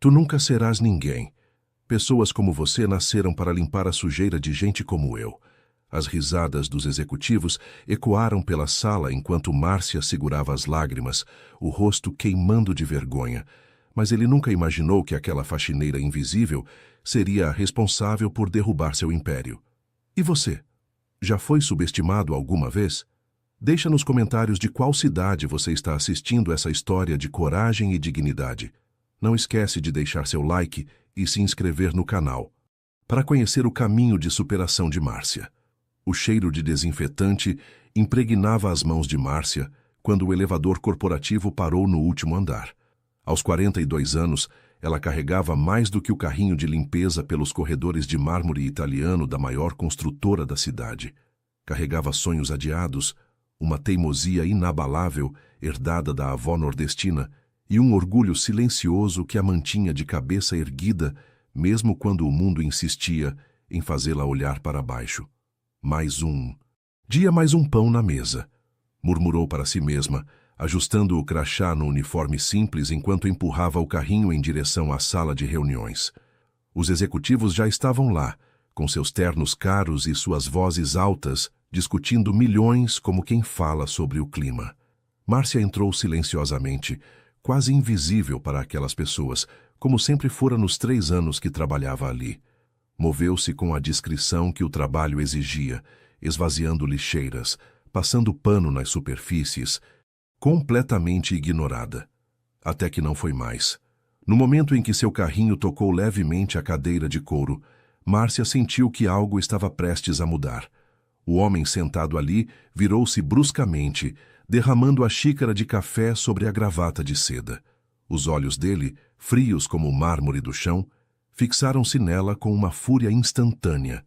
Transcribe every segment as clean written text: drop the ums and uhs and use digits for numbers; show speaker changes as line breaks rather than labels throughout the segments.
Tu nunca serás ninguém. Pessoas como você nasceram para limpar a sujeira de gente como eu. As risadas dos executivos ecoaram pela sala enquanto Márcia segurava as lágrimas, o rosto queimando de vergonha. Mas ele nunca imaginou que aquela faxineira invisível seria a responsável por derrubar seu império. E você? Já foi subestimado alguma vez? Deixa nos comentários de qual cidade você está assistindo essa história de coragem e dignidade. Não esquece de deixar seu like e se inscrever no canal, para conhecer o caminho de superação de Márcia. O cheiro de desinfetante impregnava as mãos de Márcia quando o elevador corporativo parou no último andar. Aos 42 anos, ela carregava mais do que o carrinho de limpeza pelos corredores de mármore italiano da maior construtora da cidade. Carregava sonhos adiados, uma teimosia inabalável herdada da avó nordestina e um orgulho silencioso que a mantinha de cabeça erguida, mesmo quando o mundo insistia em fazê-la olhar para baixo. Mais um dia, mais um pão na mesa, murmurou para si mesma, ajustando o crachá no uniforme simples enquanto empurrava o carrinho em direção à sala de reuniões. Os executivos já estavam lá, com seus ternos caros e suas vozes altas, discutindo milhões como quem fala sobre o clima. Márcia entrou silenciosamente, quase invisível para aquelas pessoas, como sempre fora nos 3 anos que trabalhava ali. Moveu-se com a discrição que o trabalho exigia, esvaziando lixeiras, passando pano nas superfícies, completamente ignorada. Até que não foi mais. No momento em que seu carrinho tocou levemente a cadeira de couro, Márcia sentiu que algo estava prestes a mudar. O homem sentado ali virou-se bruscamente, derramando a xícara de café sobre a gravata de seda. Os olhos dele, frios como o mármore do chão, fixaram-se nela com uma fúria instantânea.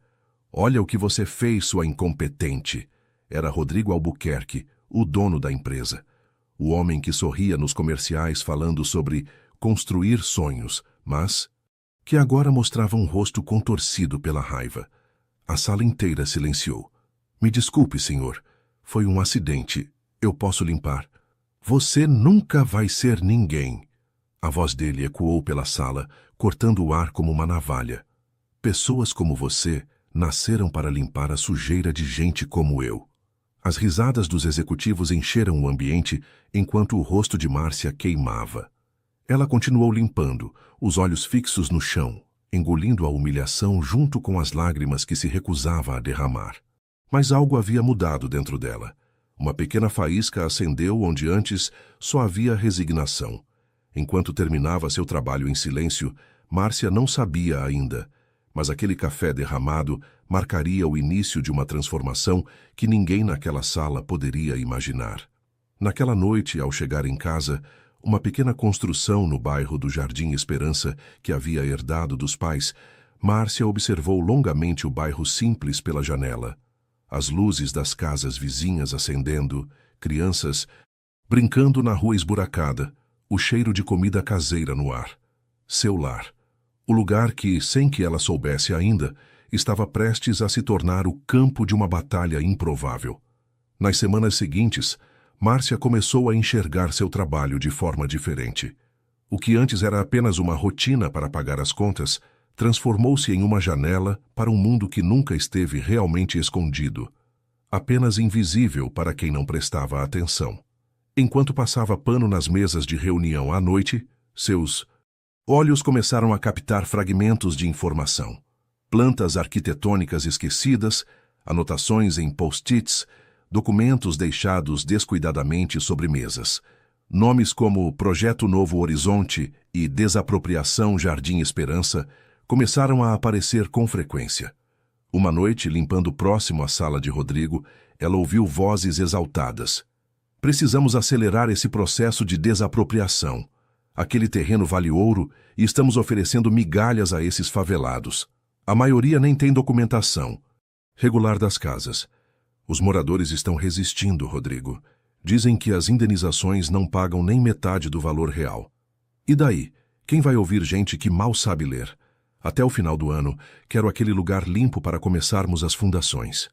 "Olha o que você fez, sua incompetente!" Era Rodrigo Albuquerque, o dono da empresa. O homem que sorria nos comerciais falando sobre construir sonhos, mas que agora mostrava um rosto contorcido pela raiva. A sala inteira silenciou. "Me desculpe, senhor. Foi um acidente. Eu posso limpar." "Você nunca vai ser ninguém." A voz dele ecoou pela sala, cortando o ar como uma navalha. "Pessoas como você nasceram para limpar a sujeira de gente como eu." As risadas dos executivos encheram o ambiente enquanto o rosto de Márcia queimava. Ela continuou limpando, os olhos fixos no chão, engolindo a humilhação junto com as lágrimas que se recusava a derramar. Mas algo havia mudado dentro dela. Uma pequena faísca acendeu onde antes só havia resignação. Enquanto terminava seu trabalho em silêncio, Márcia não sabia ainda, mas aquele café derramado marcaria o início de uma transformação que ninguém naquela sala poderia imaginar. Naquela noite, ao chegar em casa, uma pequena construção no bairro do Jardim Esperança, que havia herdado dos pais, Márcia observou longamente o bairro simples pela janela. As luzes das casas vizinhas acendendo, crianças brincando na rua esburacada, o cheiro de comida caseira no ar. Seu lar. O lugar que, sem que ela soubesse ainda, estava prestes a se tornar o campo de uma batalha improvável. Nas semanas seguintes, Márcia começou a enxergar seu trabalho de forma diferente. O que antes era apenas uma rotina para pagar as contas, transformou-se em uma janela para um mundo que nunca esteve realmente escondido, apenas invisível para quem não prestava atenção. Enquanto passava pano nas mesas de reunião à noite, seus olhos começaram a captar fragmentos de informação. Plantas arquitetônicas esquecidas, anotações em post-its, documentos deixados descuidadamente sobre mesas. Nomes como Projeto Novo Horizonte e Desapropriação Jardim Esperança começaram a aparecer com frequência. Uma noite, limpando próximo à sala de Rodrigo, ela ouviu vozes exaltadas. "Precisamos acelerar esse processo de desapropriação. Aquele terreno vale ouro e estamos oferecendo migalhas a esses favelados. A maioria nem tem documentação. Regular das casas. Os moradores estão resistindo, Rodrigo. Dizem que as indenizações não pagam nem metade do valor real. E daí? Quem vai ouvir gente que mal sabe ler? Até o final do ano, quero aquele lugar limpo para começarmos as fundações."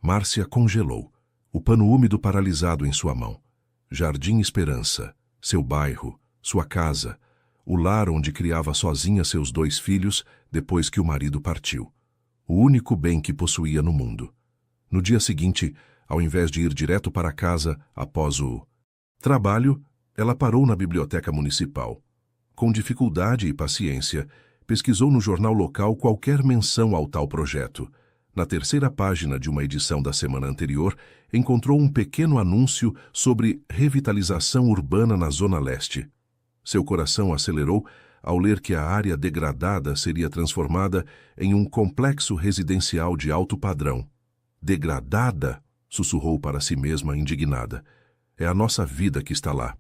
Márcia congelou, o pano úmido paralisado em sua mão. Jardim Esperança, seu bairro, sua casa, o lar onde criava sozinha seus 2 filhos depois que o marido partiu. O único bem que possuía no mundo. No dia seguinte, ao invés de ir direto para casa após o trabalho, ela parou na biblioteca municipal. Com dificuldade e paciência, pesquisou no jornal local qualquer menção ao tal projeto. Na terceira página de uma edição da semana anterior, encontrou um pequeno anúncio sobre revitalização urbana na Zona Leste. Seu coração acelerou ao ler que a área degradada seria transformada em um complexo residencial de alto padrão. Degradada? Sussurrou para si mesma, indignada. É a nossa vida que está lá.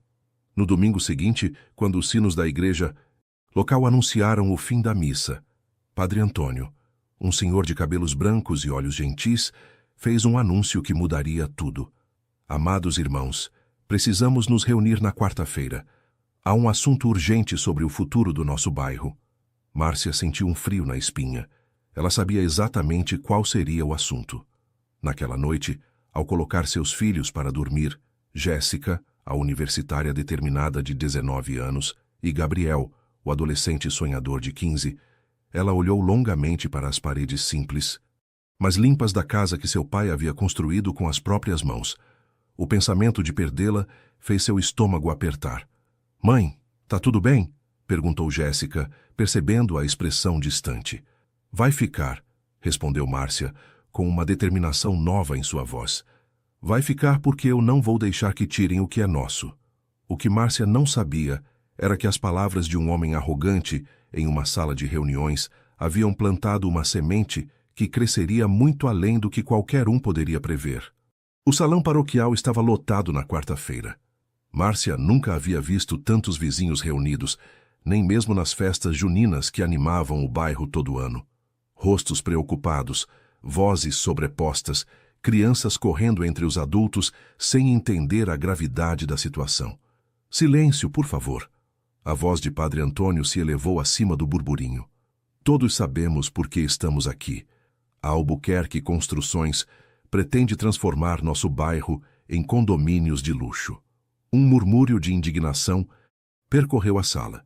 No domingo seguinte, quando os sinos da igreja local anunciaram o fim da missa, Padre Antônio, um senhor de cabelos brancos e olhos gentis, fez um anúncio que mudaria tudo. Amados irmãos, precisamos nos reunir na quarta-feira. Há um assunto urgente sobre o futuro do nosso bairro. Márcia sentiu um frio na espinha. Ela sabia exatamente qual seria o assunto. Naquela noite, ao colocar seus filhos para dormir, Jéssica, a universitária determinada de 19 anos, e Gabriel, o adolescente sonhador de 15, ela olhou longamente para as paredes simples, mas limpas da casa que seu pai havia construído com as próprias mãos. O pensamento de perdê-la fez seu estômago apertar. "Mãe, tá tudo bem?" perguntou Jéssica, percebendo a expressão distante. "Vai ficar", respondeu Márcia, com uma determinação nova em sua voz. "Vai ficar porque eu não vou deixar que tirem o que é nosso." O que Márcia não sabia era que as palavras de um homem arrogante em uma sala de reuniões haviam plantado uma semente que cresceria muito além do que qualquer um poderia prever. O salão paroquial estava lotado na quarta-feira. Márcia nunca havia visto tantos vizinhos reunidos, nem mesmo nas festas juninas que animavam o bairro todo ano. Rostos preocupados, vozes sobrepostas, crianças correndo entre os adultos sem entender a gravidade da situação. "Silêncio, por favor." A voz de Padre Antônio se elevou acima do burburinho. "Todos sabemos por que estamos aqui. A Albuquerque Construções pretende transformar nosso bairro em condomínios de luxo." Um murmúrio de indignação percorreu a sala.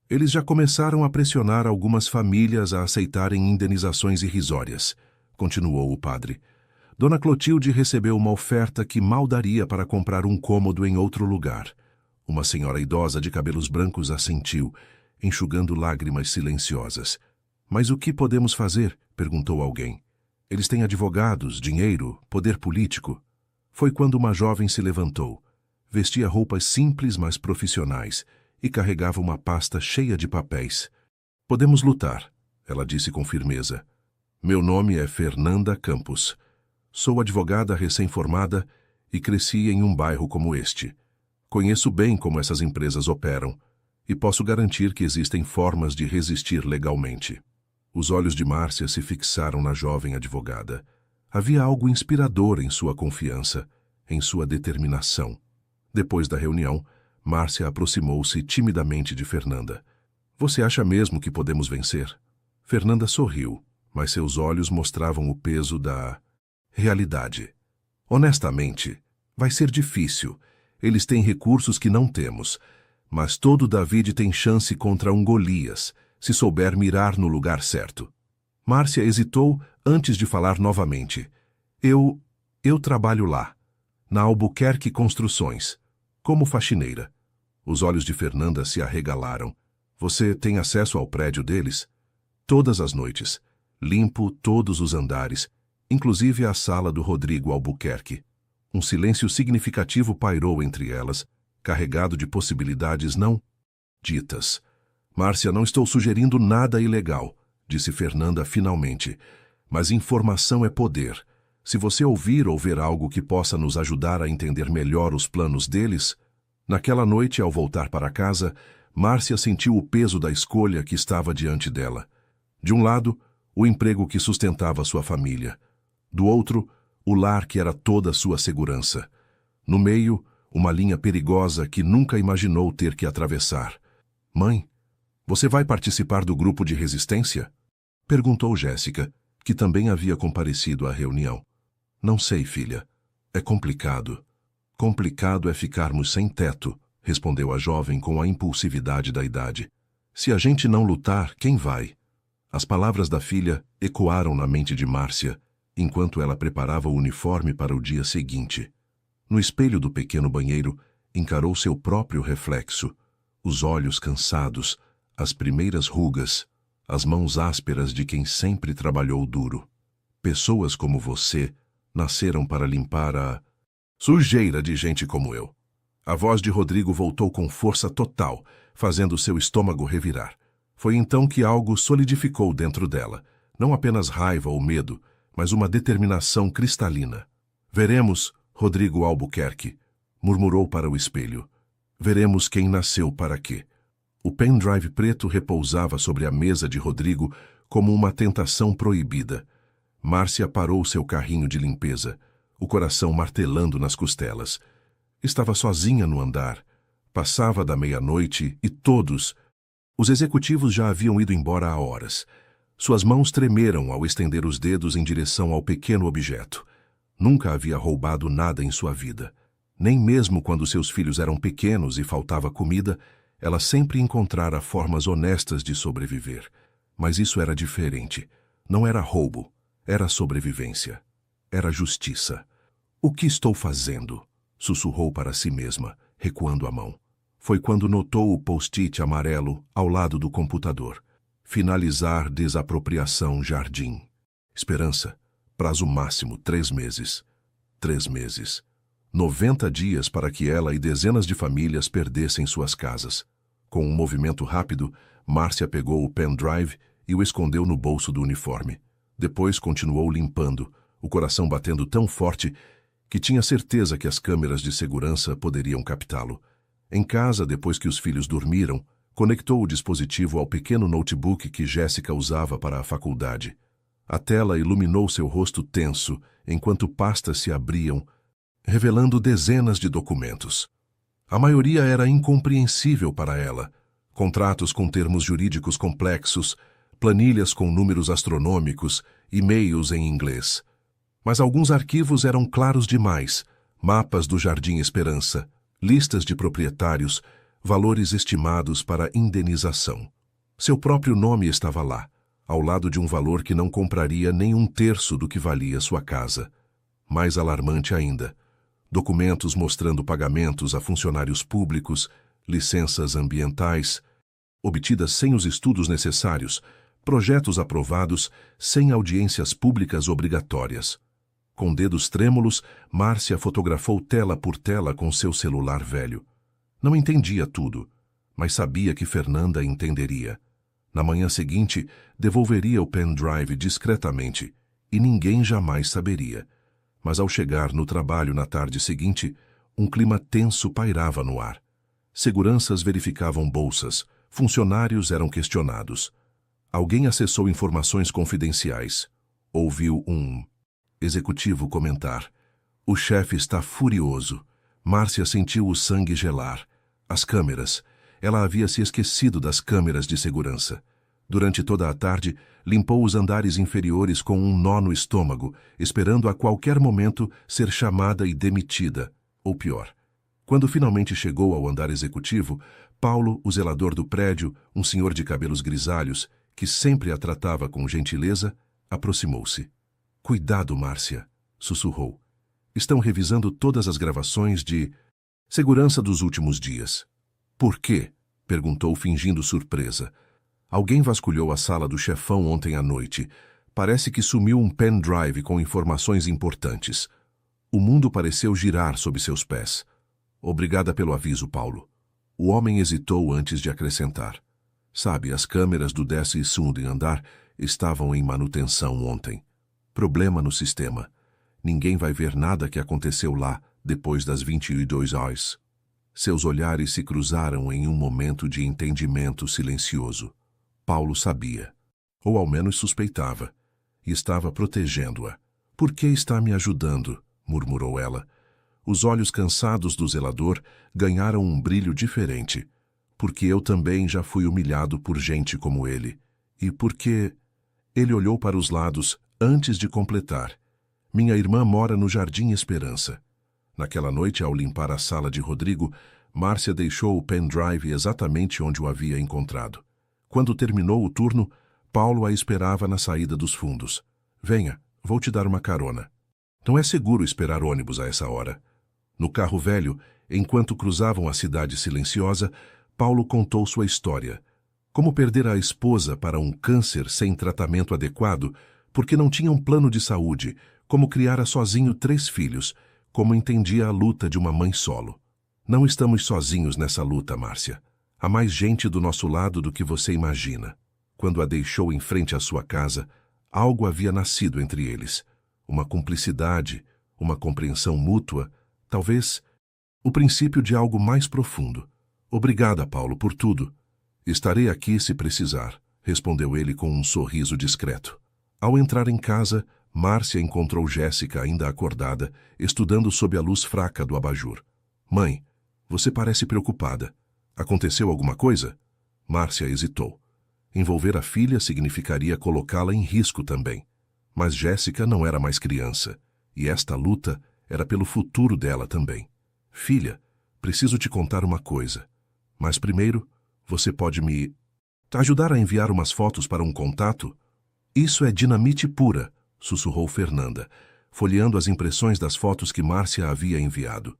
Eles já começaram a pressionar algumas famílias a aceitarem indenizações irrisórias, continuou o padre. Dona Clotilde recebeu uma oferta que mal daria para comprar um cômodo em outro lugar. Uma senhora idosa de cabelos brancos assentiu, enxugando lágrimas silenciosas. "Mas o que podemos fazer?" perguntou alguém. "Eles têm advogados, dinheiro, poder político." Foi quando uma jovem se levantou. Vestia roupas simples, mas profissionais, e carregava uma pasta cheia de papéis. "Podemos lutar", ela disse com firmeza. "Meu nome é Fernanda Campos. Sou advogada recém-formada e cresci em um bairro como este. Conheço bem como essas empresas operam e posso garantir que existem formas de resistir legalmente." Os olhos de Márcia se fixaram na jovem advogada. Havia algo inspirador em sua confiança, em sua determinação. Depois da reunião, Márcia aproximou-se timidamente de Fernanda. "Você acha mesmo que podemos vencer?" Fernanda sorriu, mas seus olhos mostravam o peso da realidade. "Honestamente, vai ser difícil. Eles têm recursos que não temos. Mas todo David tem chance contra um Golias, se souber mirar no lugar certo." Márcia hesitou antes de falar novamente. Eu trabalho lá, na Albuquerque Construções, como faxineira." Os olhos de Fernanda se arregalaram. "Você tem acesso ao prédio deles?" "Todas as noites. Limpo todos os andares, inclusive a sala do Rodrigo Albuquerque." Um silêncio significativo pairou entre elas, carregado de possibilidades não ditas. "Márcia, não estou sugerindo nada ilegal", disse Fernanda finalmente. "Mas informação é poder. Se você ouvir ou ver algo que possa nos ajudar a entender melhor os planos deles..." Naquela noite, ao voltar para casa, Márcia sentiu o peso da escolha que estava diante dela. De um lado, o emprego que sustentava sua família. Do outro, o lar que era toda sua segurança. No meio, uma linha perigosa que nunca imaginou ter que atravessar. "Mãe, você vai participar do grupo de resistência?" perguntou Jéssica, que também havia comparecido à reunião. "Não sei, filha. É complicado." "Complicado é ficarmos sem teto", respondeu a jovem com a impulsividade da idade. Se a gente não lutar, quem vai? As palavras da filha ecoaram na mente de Márcia, enquanto ela preparava o uniforme para o dia seguinte. No espelho do pequeno banheiro, encarou seu próprio reflexo, os olhos cansados, as primeiras rugas, as mãos ásperas de quem sempre trabalhou duro. Pessoas como você nasceram para limpar a sujeira de gente como eu. A voz de Rodrigo voltou com força total, fazendo seu estômago revirar. Foi então que algo solidificou dentro dela, não apenas raiva ou medo, mas uma determinação cristalina. Veremos, Rodrigo Albuquerque, murmurou para o espelho. Veremos quem nasceu para quê. O pendrive preto repousava sobre a mesa de Rodrigo como uma tentação proibida. Márcia parou seu carrinho de limpeza, o coração martelando nas costelas. Estava sozinha no andar. Passava da meia-noite e todos, os executivos já haviam ido embora há horas. Suas mãos tremeram ao estender os dedos em direção ao pequeno objeto. Nunca havia roubado nada em sua vida. Nem mesmo quando seus filhos eram pequenos e faltava comida, ela sempre encontrara formas honestas de sobreviver. Mas isso era diferente. Não era roubo, era sobrevivência. Era justiça. "O que estou fazendo?" sussurrou para si mesma, recuando a mão. Foi quando notou o post-it amarelo ao lado do computador. Finalizar desapropriação jardim. Esperança. Prazo máximo 3 meses. 3 meses. 90 dias para que ela e dezenas de famílias perdessem suas casas. Com um movimento rápido, Márcia pegou o pendrive e o escondeu no bolso do uniforme. Depois continuou limpando, o coração batendo tão forte que tinha certeza que as câmeras de segurança poderiam captá-lo. Em casa, depois que os filhos dormiram, conectou o dispositivo ao pequeno notebook que Jéssica usava para a faculdade. A tela iluminou seu rosto tenso, enquanto pastas se abriam, revelando dezenas de documentos. A maioria era incompreensível para ela. Contratos com termos jurídicos complexos, planilhas com números astronômicos, e-mails em inglês. Mas alguns arquivos eram claros demais: mapas do Jardim Esperança, listas de proprietários, valores estimados para indenização. Seu próprio nome estava lá, ao lado de um valor que não compraria nem 1/3 do que valia sua casa. Mais alarmante ainda, documentos mostrando pagamentos a funcionários públicos, licenças ambientais, obtidas sem os estudos necessários, projetos aprovados sem audiências públicas obrigatórias. Com dedos trêmulos, Márcia fotografou tela por tela com seu celular velho. Não entendia tudo, mas sabia que Fernanda entenderia. Na manhã seguinte, devolveria o pendrive discretamente, e ninguém jamais saberia. Mas ao chegar no trabalho na tarde seguinte, um clima tenso pairava no ar. Seguranças verificavam bolsas, funcionários eram questionados. Alguém acessou informações confidenciais. Ouviu um executivo comentar: "O chefe está furioso." Márcia sentiu o sangue gelar. As câmeras. Ela havia se esquecido das câmeras de segurança. Durante toda a tarde, limpou os andares inferiores com um nó no estômago, esperando a qualquer momento ser chamada e demitida, ou pior. Quando finalmente chegou ao andar executivo, Paulo, o zelador do prédio, um senhor de cabelos grisalhos, que sempre a tratava com gentileza, aproximou-se. "Cuidado, Márcia", sussurrou. "Estão revisando todas as gravações de segurança dos últimos dias." "Por quê?" perguntou, fingindo surpresa. "Alguém vasculhou a sala do chefão ontem à noite. Parece que sumiu um pendrive com informações importantes." O mundo pareceu girar sob seus pés. "Obrigada pelo aviso, Paulo." O homem hesitou antes de acrescentar: "Sabe, as câmeras do 12º andar estavam em manutenção ontem. Problema no sistema. Ninguém vai ver nada que aconteceu lá depois das 22 horas." Seus olhares se cruzaram em um momento de entendimento silencioso. Paulo sabia, ou ao menos suspeitava, e estava protegendo-a. "Por que está me ajudando?" murmurou ela. Os olhos cansados do zelador ganharam um brilho diferente. "Porque eu também já fui humilhado por gente como ele. E porque..." Ele olhou para os lados antes de completar. "Minha irmã mora no Jardim Esperança." Naquela noite, ao limpar a sala de Rodrigo, Márcia deixou o pendrive exatamente onde o havia encontrado. Quando terminou o turno, Paulo a esperava na saída dos fundos. Venha, vou te dar uma carona. Não é seguro esperar ônibus a essa hora. No carro velho, enquanto cruzavam a cidade silenciosa, Paulo contou sua história. Como perder a esposa para um câncer sem tratamento adequado, porque não tinha um plano de saúde, como criara sozinho 3 filhos, como entendia a luta de uma mãe solo. Não estamos sozinhos nessa luta, Márcia. Há mais gente do nosso lado do que você imagina. Quando a deixou em frente à sua casa, algo havia nascido entre eles. Uma cumplicidade, uma compreensão mútua, talvez o princípio de algo mais profundo. Obrigada, Paulo, por tudo. Estarei aqui se precisar, respondeu ele com um sorriso discreto. Ao entrar em casa, Márcia encontrou Jéssica ainda acordada, estudando sob a luz fraca do abajur. Mãe, você parece preocupada. Aconteceu alguma coisa? Márcia hesitou. Envolver a filha significaria colocá-la em risco também. Mas Jéssica não era mais criança, e esta luta era pelo futuro dela também. Filha, preciso te contar uma coisa. Mas primeiro, você pode me ajudar a enviar umas fotos para um contato? Isso é dinamite pura, sussurrou Fernanda, folheando as impressões das fotos que Márcia havia enviado.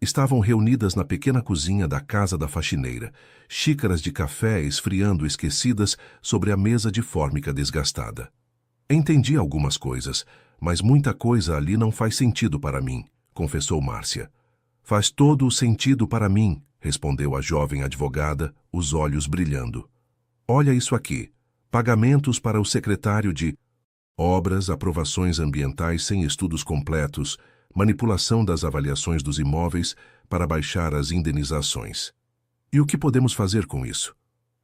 Estavam reunidas na pequena cozinha da casa da faxineira, xícaras de café esfriando esquecidas sobre a mesa de fórmica desgastada. Entendi algumas coisas, mas muita coisa ali não faz sentido para mim, confessou Márcia. Faz todo o sentido para mim, respondeu a jovem advogada, os olhos brilhando. Olha isso aqui. Pagamentos para o secretário de obras, aprovações ambientais sem estudos completos, manipulação das avaliações dos imóveis para baixar as indenizações. E o que podemos fazer com isso?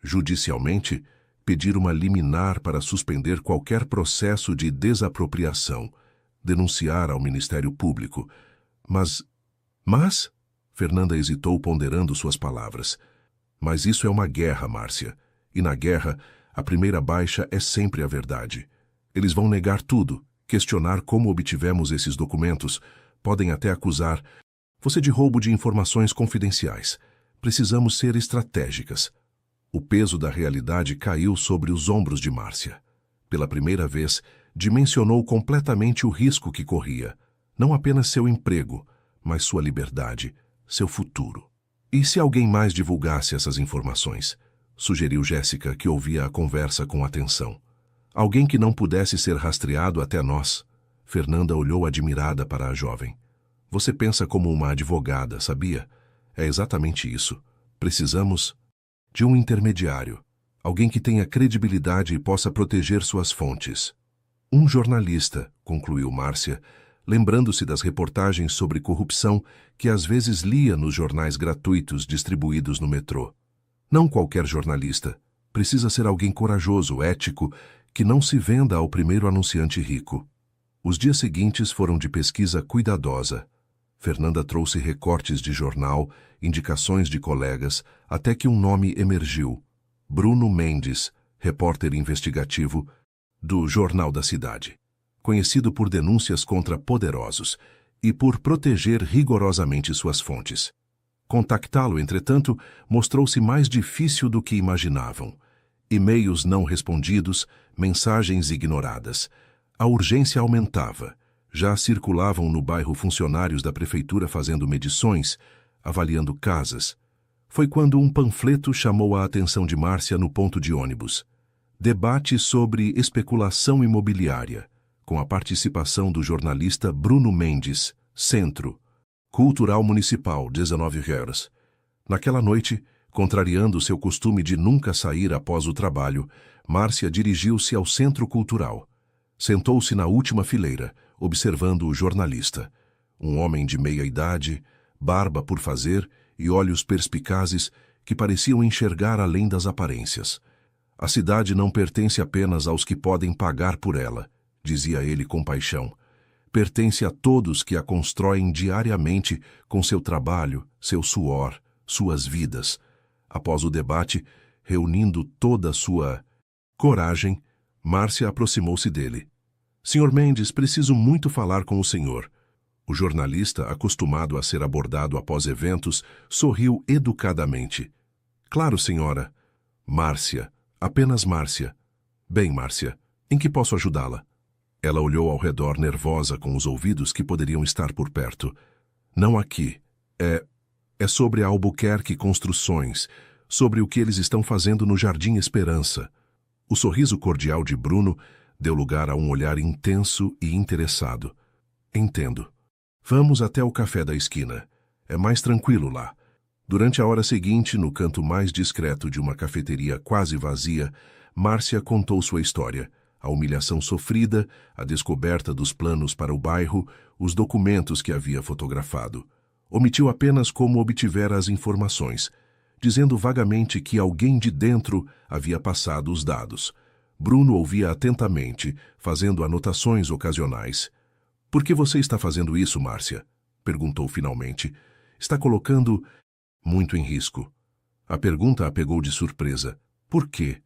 Judicialmente, pedir uma liminar para suspender qualquer processo de desapropriação, denunciar ao Ministério Público. Mas... Fernanda hesitou ponderando suas palavras. Mas isso é uma guerra, Márcia. E na guerra, a primeira baixa é sempre a verdade. Eles vão negar tudo, questionar como obtivemos esses documentos, podem até acusar você de roubo de informações confidenciais. Precisamos ser estratégicas. O peso da realidade caiu sobre os ombros de Márcia. Pela primeira vez, dimensionou completamente o risco que corria. Não apenas seu emprego, mas sua liberdade, seu futuro. E se alguém mais divulgasse essas informações? Sugeriu Jéssica, que ouvia a conversa com atenção. Alguém que não pudesse ser rastreado até nós. Fernanda olhou admirada para a jovem. Você pensa como uma advogada, sabia? É exatamente isso. Precisamos de um intermediário. Alguém que tenha credibilidade e possa proteger suas fontes. Um jornalista, concluiu Márcia, lembrando-se das reportagens sobre corrupção que às vezes lia nos jornais gratuitos distribuídos no metrô. Não qualquer jornalista. Precisa ser alguém corajoso, ético, que não se venda ao primeiro anunciante rico. Os dias seguintes foram de pesquisa cuidadosa. Fernanda trouxe recortes de jornal, indicações de colegas, até que um nome emergiu. Bruno Mendes, repórter investigativo do Jornal da Cidade. Conhecido por denúncias contra poderosos e por proteger rigorosamente suas fontes. Contactá-lo, entretanto, mostrou-se mais difícil do que imaginavam. E-mails não respondidos, mensagens ignoradas. A urgência aumentava. Já circulavam no bairro funcionários da prefeitura fazendo medições, avaliando casas. Foi quando um panfleto chamou a atenção de Márcia no ponto de ônibus. Debate sobre especulação imobiliária, com a participação do jornalista Bruno Mendes, Centro, Cultural Municipal, 19 horas. Naquela noite, contrariando seu costume de nunca sair após o trabalho, Márcia dirigiu-se ao Centro Cultural. Sentou-se na última fileira, observando o jornalista. Um homem de meia idade, barba por fazer e olhos perspicazes que pareciam enxergar além das aparências. A cidade não pertence apenas aos que podem pagar por ela, dizia ele com paixão. Pertence a todos que a constroem diariamente com seu trabalho, seu suor, suas vidas. Após o debate, reunindo toda a sua coragem, Márcia aproximou-se dele. Sr. Mendes, preciso muito falar com o senhor. O jornalista, acostumado a ser abordado após eventos, sorriu educadamente. Claro, senhora. Márcia, Apenas Márcia. Bem, Márcia, em que posso ajudá-la? Ela olhou ao redor nervosa com os ouvidos que poderiam estar por perto. Não aqui. É sobre a Albuquerque Construções, sobre o que eles estão fazendo no Jardim Esperança. O sorriso cordial de Bruno deu lugar a um olhar intenso e interessado. Entendo. Vamos até o café da esquina. É mais tranquilo lá. Durante a hora seguinte, no canto mais discreto de uma cafeteria quase vazia, Márcia contou sua história. A humilhação sofrida, a descoberta dos planos para o bairro, os documentos que havia fotografado. Omitiu apenas como obtivera as informações, dizendo vagamente que alguém de dentro havia passado os dados. Bruno ouvia atentamente, fazendo anotações ocasionais. "Por que você está fazendo isso, Márcia?" perguntou finalmente. "Está colocando muito em risco." A pergunta a pegou de surpresa. Por quê?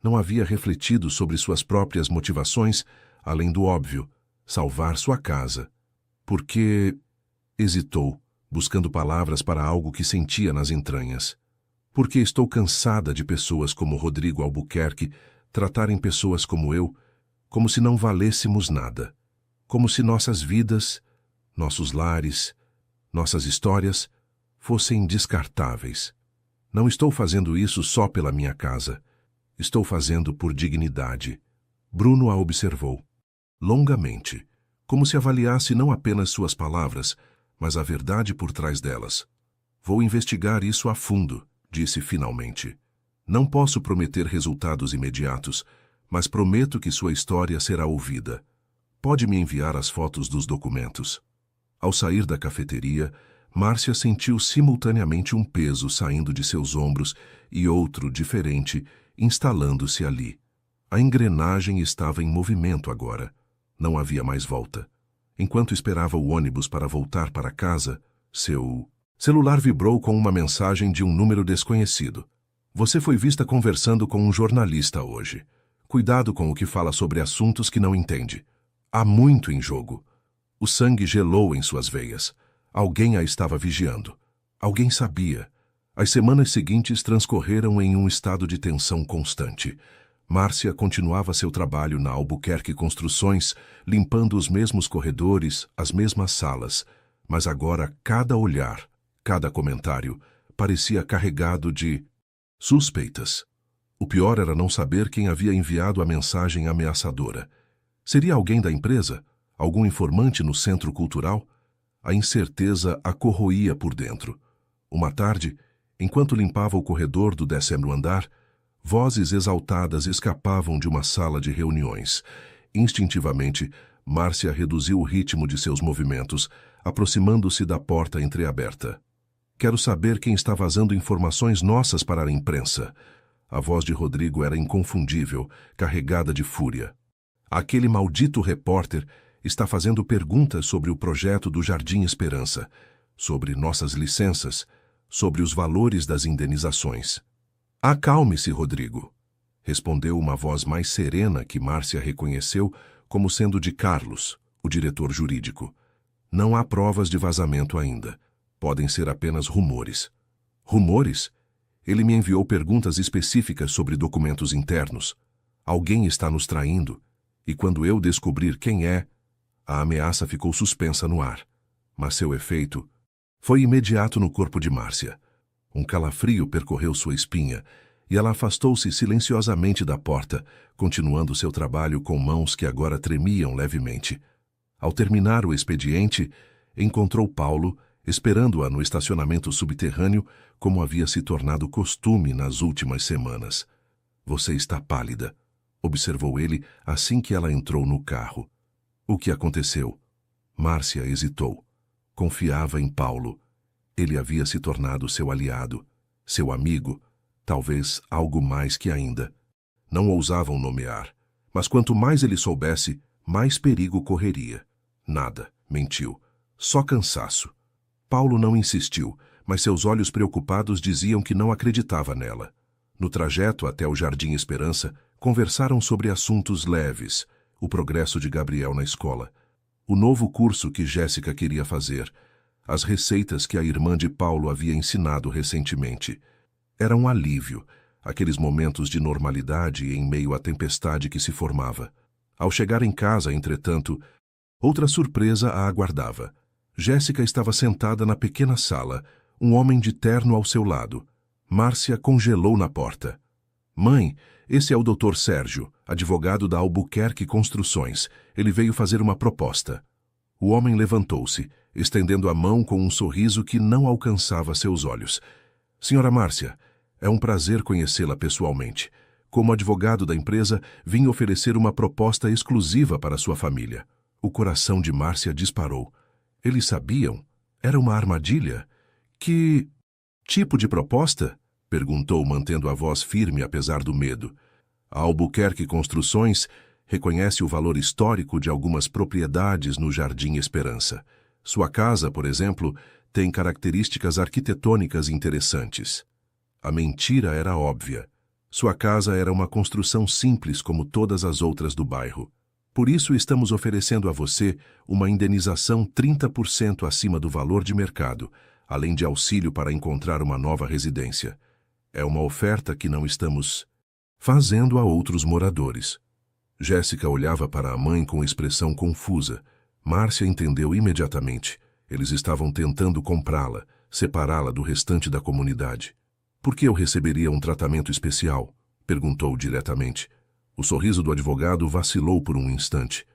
Não havia refletido sobre suas próprias motivações, além do óbvio, salvar sua casa. Porque hesitou, buscando palavras para algo que sentia nas entranhas. Porque estou cansada de pessoas como Rodrigo Albuquerque tratarem pessoas como eu, como se não valêssemos nada. Como se nossas vidas, nossos lares, nossas histórias fossem descartáveis. Não estou fazendo isso só pela minha casa. Estou fazendo por dignidade. Bruno a observou, longamente, como se avaliasse não apenas suas palavras, mas a verdade por trás delas. "Vou investigar isso a fundo", disse finalmente. "Não posso prometer resultados imediatos, mas prometo que sua história será ouvida. Pode me enviar as fotos dos documentos." Ao sair da cafeteria, Márcia sentiu simultaneamente um peso saindo de seus ombros e outro, diferente, instalando-se ali. A engrenagem estava em movimento agora. Não havia mais volta. Enquanto esperava o ônibus para voltar para casa, seu celular vibrou com uma mensagem de um número desconhecido. "Você foi vista conversando com um jornalista hoje. Cuidado com o que fala sobre assuntos que não entende. Há muito em jogo." O sangue gelou em suas veias. Alguém a estava vigiando. Alguém sabia. As semanas seguintes transcorreram em um estado de tensão constante. Márcia continuava seu trabalho na Albuquerque Construções, limpando os mesmos corredores, as mesmas salas. Mas agora cada olhar, cada comentário, parecia carregado de suspeitas. O pior era não saber quem havia enviado a mensagem ameaçadora. Seria alguém da empresa? Algum informante no centro cultural? A incerteza a corroía por dentro. Uma tarde, enquanto limpava o corredor do 10º andar, vozes exaltadas escapavam de uma sala de reuniões. Instintivamente, Márcia reduziu o ritmo de seus movimentos, aproximando-se da porta entreaberta. "Quero saber quem está vazando informações nossas para a imprensa." A voz de Rodrigo era inconfundível, carregada de fúria. "Aquele maldito repórter está fazendo perguntas sobre o projeto do Jardim Esperança, sobre nossas licenças, sobre os valores das indenizações." "Acalme-se, Rodrigo", respondeu uma voz mais serena que Márcia reconheceu como sendo de Carlos, o diretor jurídico. "Não há provas de vazamento ainda. Podem ser apenas rumores." "Rumores?" Ele me enviou perguntas específicas sobre documentos internos. Alguém está nos traindo, e quando eu descobrir quem é, a ameaça ficou suspensa no ar. Mas seu efeito foi imediato no corpo de Márcia. Um calafrio percorreu sua espinha, e ela afastou-se silenciosamente da porta, continuando seu trabalho com mãos que agora tremiam levemente. Ao terminar o expediente, encontrou Paulo, esperando-a no estacionamento subterrâneo, como havia se tornado costume nas últimas semanas. "Você está pálida", observou ele assim que ela entrou no carro. "O que aconteceu?" Márcia hesitou. Confiava em Paulo. Ele havia se tornado seu aliado, seu amigo, talvez algo mais que ainda. Não ousavam nomear, mas quanto mais ele soubesse, mais perigo correria. Nada, mentiu. Só cansaço. Paulo não insistiu, mas seus olhos preocupados diziam que não acreditava nela. No trajeto até o Jardim Esperança, conversaram sobre assuntos leves, o progresso de Gabriel na escola, o novo curso que Jéssica queria fazer, as receitas que a irmã de Paulo havia ensinado recentemente. Era um alívio, aqueles momentos de normalidade em meio à tempestade que se formava. Ao chegar em casa, entretanto, outra surpresa a aguardava. Jéssica estava sentada na pequena sala, um homem de terno ao seu lado. Márcia congelou na porta. Mãe, esse é o Dr. Sérgio, advogado da Albuquerque Construções. Ele veio fazer uma proposta. O homem levantou-se, estendendo a mão com um sorriso que não alcançava seus olhos. Senhora Márcia, é um prazer conhecê-la pessoalmente. Como advogado da empresa, vim oferecer uma proposta exclusiva para sua família. O coração de Márcia disparou. Eles sabiam? Era uma armadilha? Que tipo de proposta? Perguntou, mantendo a voz firme apesar do medo. A Albuquerque Construções reconhece o valor histórico de algumas propriedades no Jardim Esperança. Sua casa, por exemplo, tem características arquitetônicas interessantes. A mentira era óbvia. Sua casa era uma construção simples como todas as outras do bairro. Por isso estamos oferecendo a você uma indenização 30% acima do valor de mercado, além de auxílio para encontrar uma nova residência. É uma oferta que não estamos fazendo a outros moradores. Jéssica olhava para a mãe com expressão confusa. Márcia entendeu imediatamente. Eles estavam tentando comprá-la, separá-la do restante da comunidade. Por que eu receberia um tratamento especial? Perguntou diretamente. O sorriso do advogado vacilou por um instante.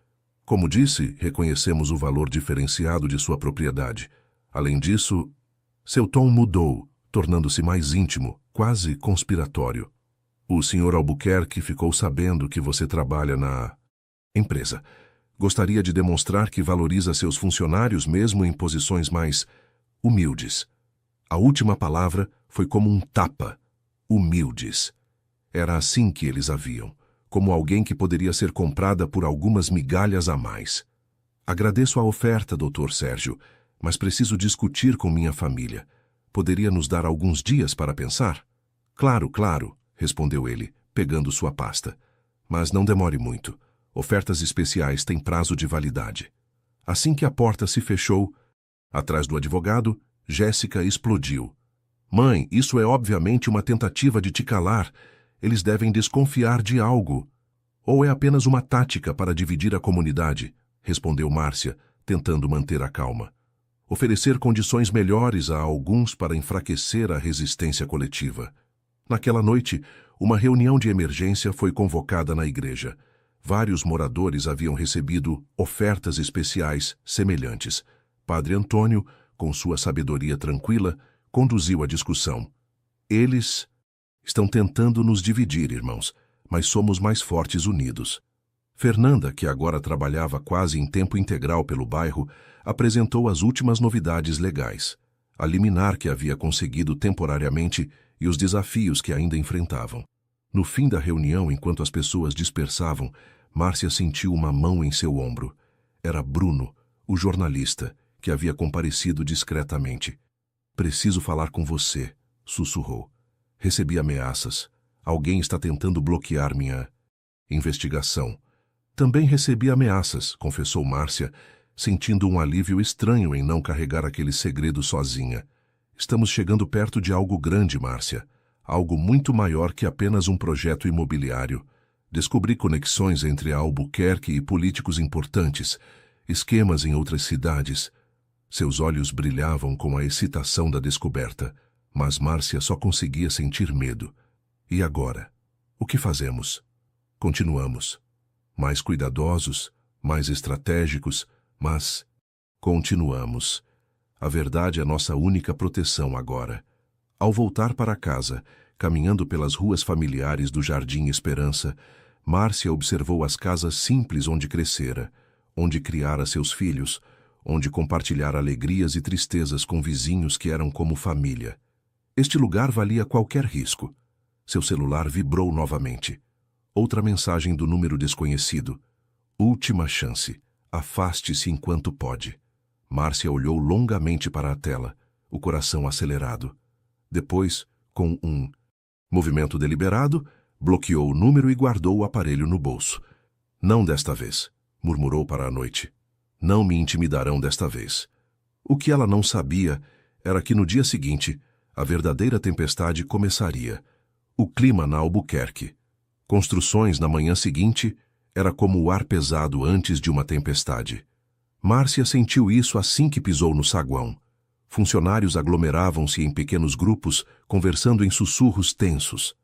Como disse, reconhecemos o valor diferenciado de sua propriedade. Além disso, seu tom mudou, tornando-se mais íntimo, quase conspiratório. O Sr. Albuquerque ficou sabendo que você trabalha na empresa. Gostaria de demonstrar que valoriza seus funcionários mesmo em posições mais humildes. A última palavra foi como um tapa. Humildes. Era assim que eles a viam, como alguém que poderia ser comprada por algumas migalhas a mais. Agradeço a oferta, Dr. Sérgio, mas preciso discutir com minha família. Poderia nos dar alguns dias para pensar? Claro, claro, respondeu ele, pegando sua pasta. Mas não demore muito. Ofertas especiais têm prazo de validade. Assim que a porta se fechou, atrás do advogado, Jéssica explodiu. Mãe, isso é obviamente uma tentativa de te calar. Eles devem desconfiar de algo. Ou é apenas uma tática para dividir a comunidade, respondeu Márcia, tentando manter a calma. Oferecer condições melhores a alguns para enfraquecer a resistência coletiva. Naquela noite, uma reunião de emergência foi convocada na igreja. Vários moradores haviam recebido ofertas especiais semelhantes. Padre Antônio, com sua sabedoria tranquila, conduziu a discussão. Eles estão tentando nos dividir, irmãos, mas somos mais fortes unidos. Fernanda, que agora trabalhava quase em tempo integral pelo bairro, apresentou as últimas novidades legais, a liminar que havia conseguido temporariamente e os desafios que ainda enfrentavam. No fim da reunião, enquanto as pessoas dispersavam, Márcia sentiu uma mão em seu ombro. Era Bruno, o jornalista, que havia comparecido discretamente. Preciso falar com você, sussurrou. Recebi ameaças. Alguém está tentando bloquear minha investigação. Também recebi ameaças, confessou Márcia, sentindo um alívio estranho em não carregar aquele segredo sozinha. Estamos chegando perto de algo grande, Márcia. Algo muito maior que apenas um projeto imobiliário. Descobri conexões entre a Albuquerque e políticos importantes, esquemas em outras cidades. Seus olhos brilhavam com a excitação da descoberta, mas Márcia só conseguia sentir medo. E agora? O que fazemos? Continuamos. Mais cuidadosos, mais estratégicos, mas continuamos. A verdade é nossa única proteção agora. Ao voltar para casa, caminhando pelas ruas familiares do Jardim Esperança, Márcia observou as casas simples onde crescera, onde criara seus filhos, onde compartilhara alegrias e tristezas com vizinhos que eram como família. Este lugar valia qualquer risco. Seu celular vibrou novamente. Outra mensagem do número desconhecido. Última chance. Afaste-se enquanto pode. Márcia olhou longamente para a tela, o coração acelerado. Depois, com um movimento deliberado, bloqueou o número e guardou o aparelho no bolso. Não desta vez, murmurou para a noite. Não me intimidarão desta vez. O que ela não sabia era que no dia seguinte, a verdadeira tempestade começaria. O clima na Albuquerque. Construções na manhã seguinte era como o ar pesado antes de uma tempestade. Márcia sentiu isso assim que pisou no saguão. Funcionários aglomeravam-se em pequenos grupos, conversando em sussurros tensos.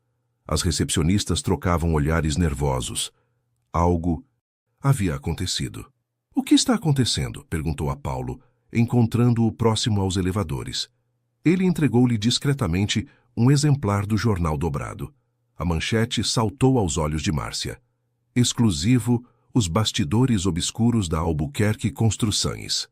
As recepcionistas trocavam olhares nervosos. Algo havia acontecido. O que está acontecendo? Perguntou a Paulo, encontrando-o próximo aos elevadores. Ele entregou-lhe discretamente um exemplar do jornal dobrado. A manchete saltou aos olhos de Márcia. Exclusivo, os bastidores obscuros da Albuquerque Construções.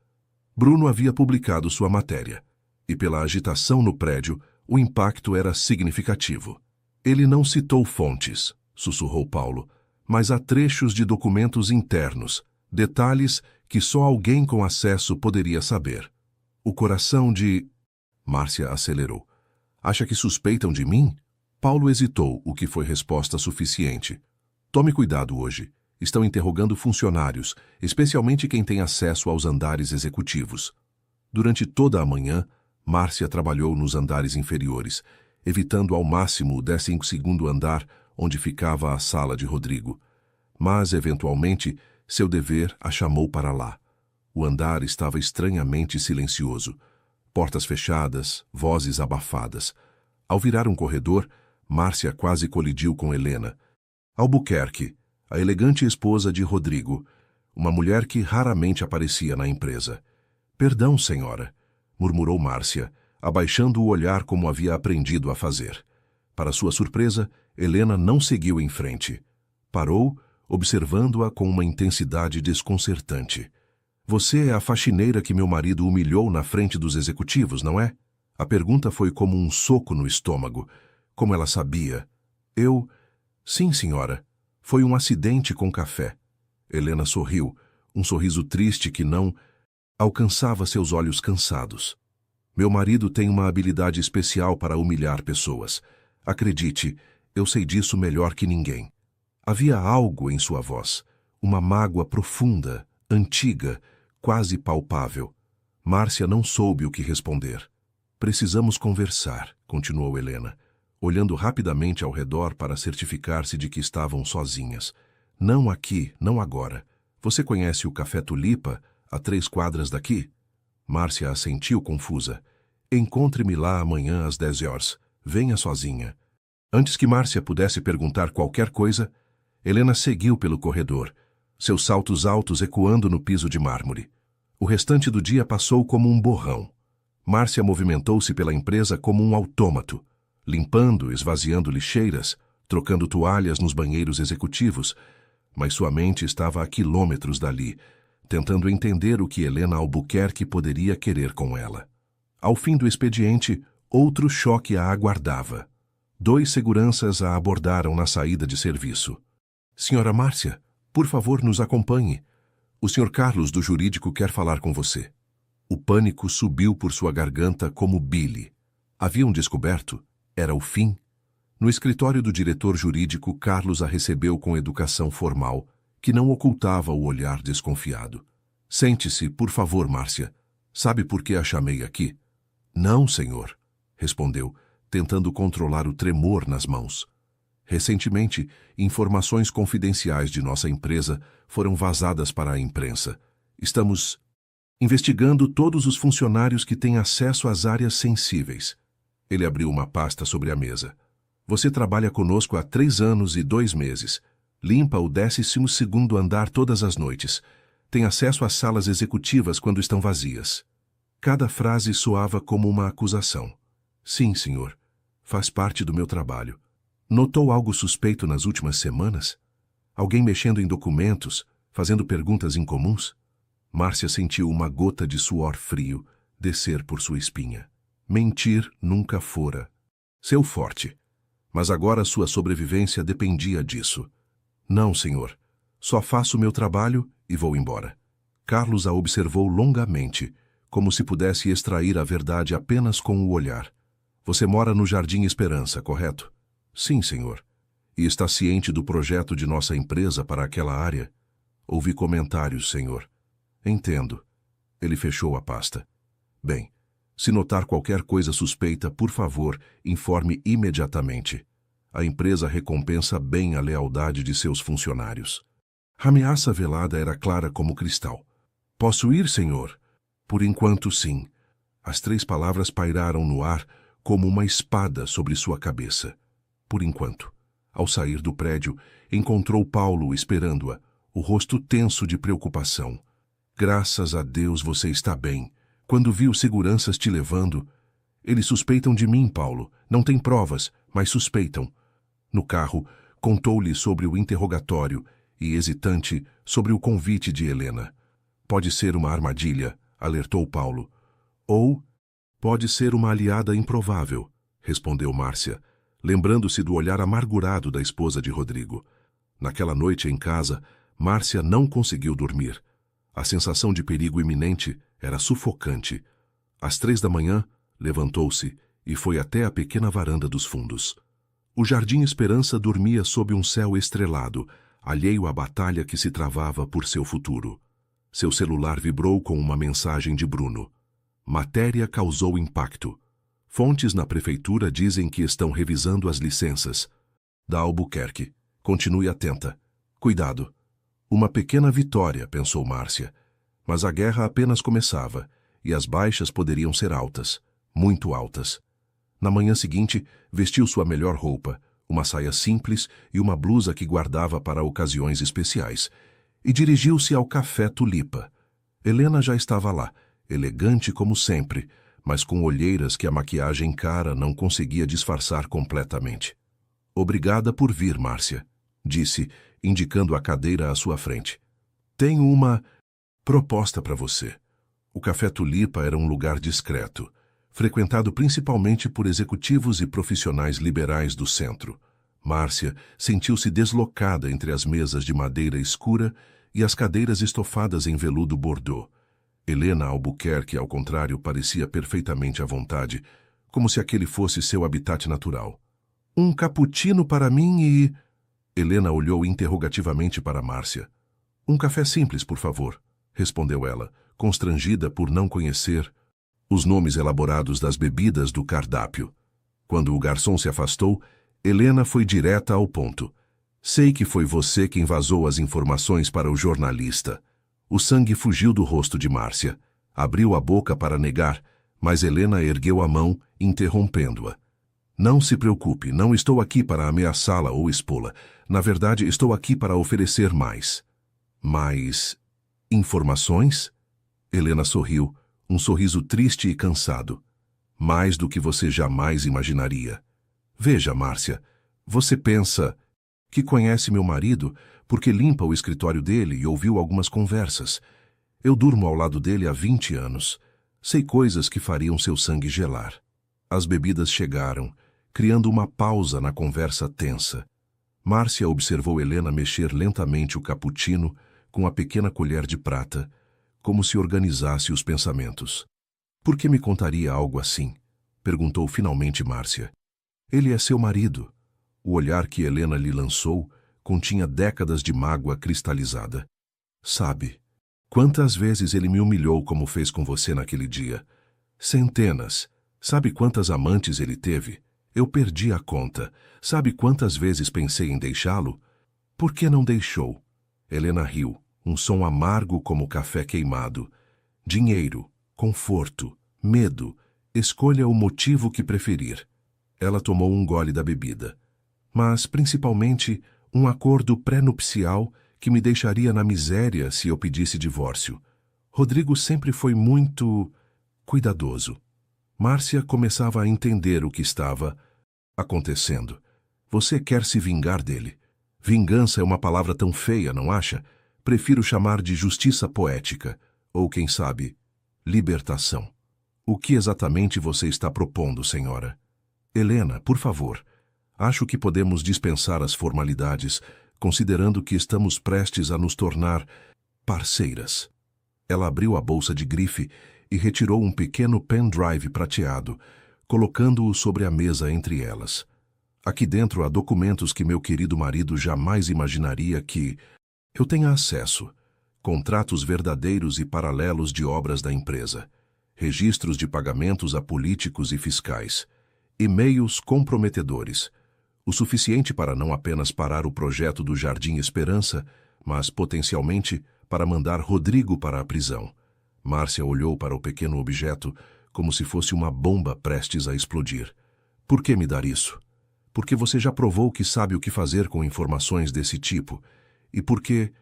Bruno havia publicado sua matéria, e pela agitação no prédio, o impacto era significativo. Ele não citou fontes, sussurrou Paulo, mas há trechos de documentos internos, detalhes que só alguém com acesso poderia saber. O coração de... Márcia acelerou. Acha que suspeitam de mim? Paulo hesitou, o que foi resposta suficiente. Tome cuidado hoje. Estão interrogando funcionários, especialmente quem tem acesso aos andares executivos. Durante toda a manhã, Márcia trabalhou nos andares inferiores, evitando ao máximo o 12º andar, onde ficava a sala de Rodrigo. Mas, eventualmente, seu dever a chamou para lá. O andar estava estranhamente silencioso. Portas fechadas, vozes abafadas. Ao virar um corredor, Márcia quase colidiu com Helena. Albuquerque, a elegante esposa de Rodrigo, uma mulher que raramente aparecia na empresa. Perdão, senhora, murmurou Márcia, abaixando o olhar como havia aprendido a fazer. Para sua surpresa, Helena não seguiu em frente. Parou, observando-a com uma intensidade desconcertante. Você é a faxineira que meu marido humilhou na frente dos executivos, não é? A pergunta foi como um soco no estômago. Como ela sabia? Eu... Sim, senhora. Foi um acidente com café. Helena sorriu, um sorriso triste que não alcançava seus olhos cansados. Meu marido tem uma habilidade especial para humilhar pessoas. Acredite, eu sei disso melhor que ninguém. Havia algo em sua voz, uma mágoa profunda, antiga, quase palpável. Márcia não soube o que responder. Precisamos conversar, continuou Helena, olhando rapidamente ao redor para certificar-se de que estavam sozinhas. Não aqui, não agora. Você conhece o Café Tulipa, a 3 quadras daqui? Márcia assentiu confusa. Encontre-me lá amanhã às 10 horas. Venha sozinha. Antes que Márcia pudesse perguntar qualquer coisa, Helena seguiu pelo corredor, seus saltos altos ecoando no piso de mármore. O restante do dia passou como um borrão. Márcia movimentou-se pela empresa como um autômato, limpando, esvaziando lixeiras, trocando toalhas nos banheiros executivos, mas sua mente estava a quilômetros dali, tentando entender o que Helena Albuquerque poderia querer com ela. Ao fim do expediente, outro choque a aguardava. 2 seguranças a abordaram na saída de serviço. Senhora Márcia, por favor, nos acompanhe. O Sr. Carlos, do jurídico, quer falar com você. O pânico subiu por sua garganta como bile. Haviam descoberto? Era o fim? No escritório do diretor jurídico, Carlos a recebeu com educação formal, que não ocultava o olhar desconfiado. Sente-se, por favor, Márcia. Sabe por que a chamei aqui? Não, senhor, respondeu, tentando controlar o tremor nas mãos. Recentemente, informações confidenciais de nossa empresa foram vazadas para a imprensa. Estamos investigando todos os funcionários que têm acesso às áreas sensíveis. Ele abriu uma pasta sobre a mesa. Você trabalha conosco há 3 anos e 2 meses. Limpa o 12º andar todas as noites. Tem acesso às salas executivas quando estão vazias. Cada frase soava como uma acusação. Sim, senhor. Faz parte do meu trabalho. Notou algo suspeito nas últimas semanas? Alguém mexendo em documentos, fazendo perguntas incomuns? Márcia sentiu uma gota de suor frio descer por sua espinha. Mentir nunca fora seu forte, mas agora sua sobrevivência dependia disso. Não, senhor. Só faço meu trabalho e vou embora. Carlos a observou longamente, como se pudesse extrair a verdade apenas com o olhar. Você mora no Jardim Esperança, correto? Sim, senhor. E está ciente do projeto de nossa empresa para aquela área? Ouvi comentários, senhor. Entendo. Ele fechou a pasta. Bem, se notar qualquer coisa suspeita, por favor, informe imediatamente. A empresa recompensa bem a lealdade de seus funcionários. A ameaça velada era clara como cristal. Posso ir, senhor? Por enquanto, sim. As 3 palavras pairaram no ar como uma espada sobre sua cabeça. Por enquanto. Ao sair do prédio, encontrou Paulo esperando-a, o rosto tenso de preocupação. Graças a Deus você está bem. Quando vi os seguranças te levando... Eles suspeitam de mim, Paulo. Não tem provas, mas suspeitam. No carro, contou-lhe sobre o interrogatório e, hesitante, sobre o convite de Helena. Pode ser uma armadilha, alertou Paulo. Ou pode ser uma aliada improvável, respondeu Márcia, lembrando-se do olhar amargurado da esposa de Rodrigo. Naquela noite em casa, Márcia não conseguiu dormir. A sensação de perigo iminente era sufocante. Às 3 da manhã, levantou-se e foi até a pequena varanda dos fundos. O Jardim Esperança dormia sob um céu estrelado, alheio à batalha que se travava por seu futuro. Seu celular vibrou com uma mensagem de Bruno. Matéria causou impacto. Fontes na prefeitura dizem que estão revisando as licenças. Da Albuquerque. Continue atenta. Cuidado. Uma pequena vitória, pensou Márcia. Mas a guerra apenas começava, e as baixas poderiam ser altas. Muito altas. Na manhã seguinte, vestiu sua melhor roupa, uma saia simples e uma blusa que guardava para ocasiões especiais, e dirigiu-se ao Café Tulipa. Helena já estava lá, elegante como sempre, mas com olheiras que a maquiagem cara não conseguia disfarçar completamente. Obrigada por vir, Márcia, disse, indicando a cadeira à sua frente. Tenho uma proposta para você. O Café Tulipa era um lugar discreto, frequentado principalmente por executivos e profissionais liberais do centro. Márcia sentiu-se deslocada entre as mesas de madeira escura e as cadeiras estofadas em veludo bordô. Helena Albuquerque, ao contrário, parecia perfeitamente à vontade, como se aquele fosse seu habitat natural. Um cappuccino para mim e... Helena olhou interrogativamente para Márcia. Um café simples, por favor, respondeu ela, constrangida por não conhecer os nomes elaborados das bebidas do cardápio. Quando o garçom se afastou, Helena foi direta ao ponto. Sei que foi você quem vazou as informações para o jornalista. O sangue fugiu do rosto de Márcia. Abriu a boca para negar, mas Helena ergueu a mão, interrompendo-a. Não se preocupe, não estou aqui para ameaçá-la ou expô-la. Na verdade, estou aqui para oferecer mais. Mais... informações? Helena sorriu, um sorriso triste e cansado. Mais do que você jamais imaginaria. Veja, Márcia, você pensa que conhece meu marido porque limpa o escritório dele e ouviu algumas conversas. Eu durmo ao lado dele há 20 anos. Sei coisas que fariam seu sangue gelar. As bebidas chegaram, criando uma pausa na conversa tensa. Márcia observou Helena mexer lentamente o cappuccino com a pequena colher de prata, como se organizasse os pensamentos. Por que me contaria algo assim? Perguntou finalmente Márcia. Ele é seu marido. O olhar que Helena lhe lançou continha décadas de mágoa cristalizada. Sabe, quantas vezes ele me humilhou como fez com você naquele dia? Centenas. Sabe quantas amantes ele teve? Eu perdi a conta. Sabe quantas vezes pensei em deixá-lo? Por que não deixou? Helena riu, um som amargo como café queimado. Dinheiro, conforto, medo. Escolha o motivo que preferir. Ela tomou um gole da bebida. Mas, principalmente, um acordo pré-nupcial que me deixaria na miséria se eu pedisse divórcio. Rodrigo sempre foi muito cuidadoso. Márcia começava a entender o que estava acontecendo. Você quer se vingar dele. Vingança é uma palavra tão feia, não acha? Prefiro chamar de justiça poética, ou, quem sabe, libertação. O que exatamente você está propondo, senhora? Helena, por favor. Acho que podemos dispensar as formalidades, considerando que estamos prestes a nos tornar parceiras. Ela abriu a bolsa de grife e retirou um pequeno pendrive prateado, colocando-o sobre a mesa entre elas. Aqui dentro há documentos que meu querido marido jamais imaginaria que eu tenha acesso. Contratos verdadeiros e paralelos de obras da empresa. Registros de pagamentos a políticos e fiscais. E-mails comprometedores. O suficiente para não apenas parar o projeto do Jardim Esperança, mas potencialmente para mandar Rodrigo para a prisão. Márcia olhou para o pequeno objeto como se fosse uma bomba prestes a explodir. Por que me dar isso? Porque você já provou que sabe o que fazer com informações desse tipo. E porque...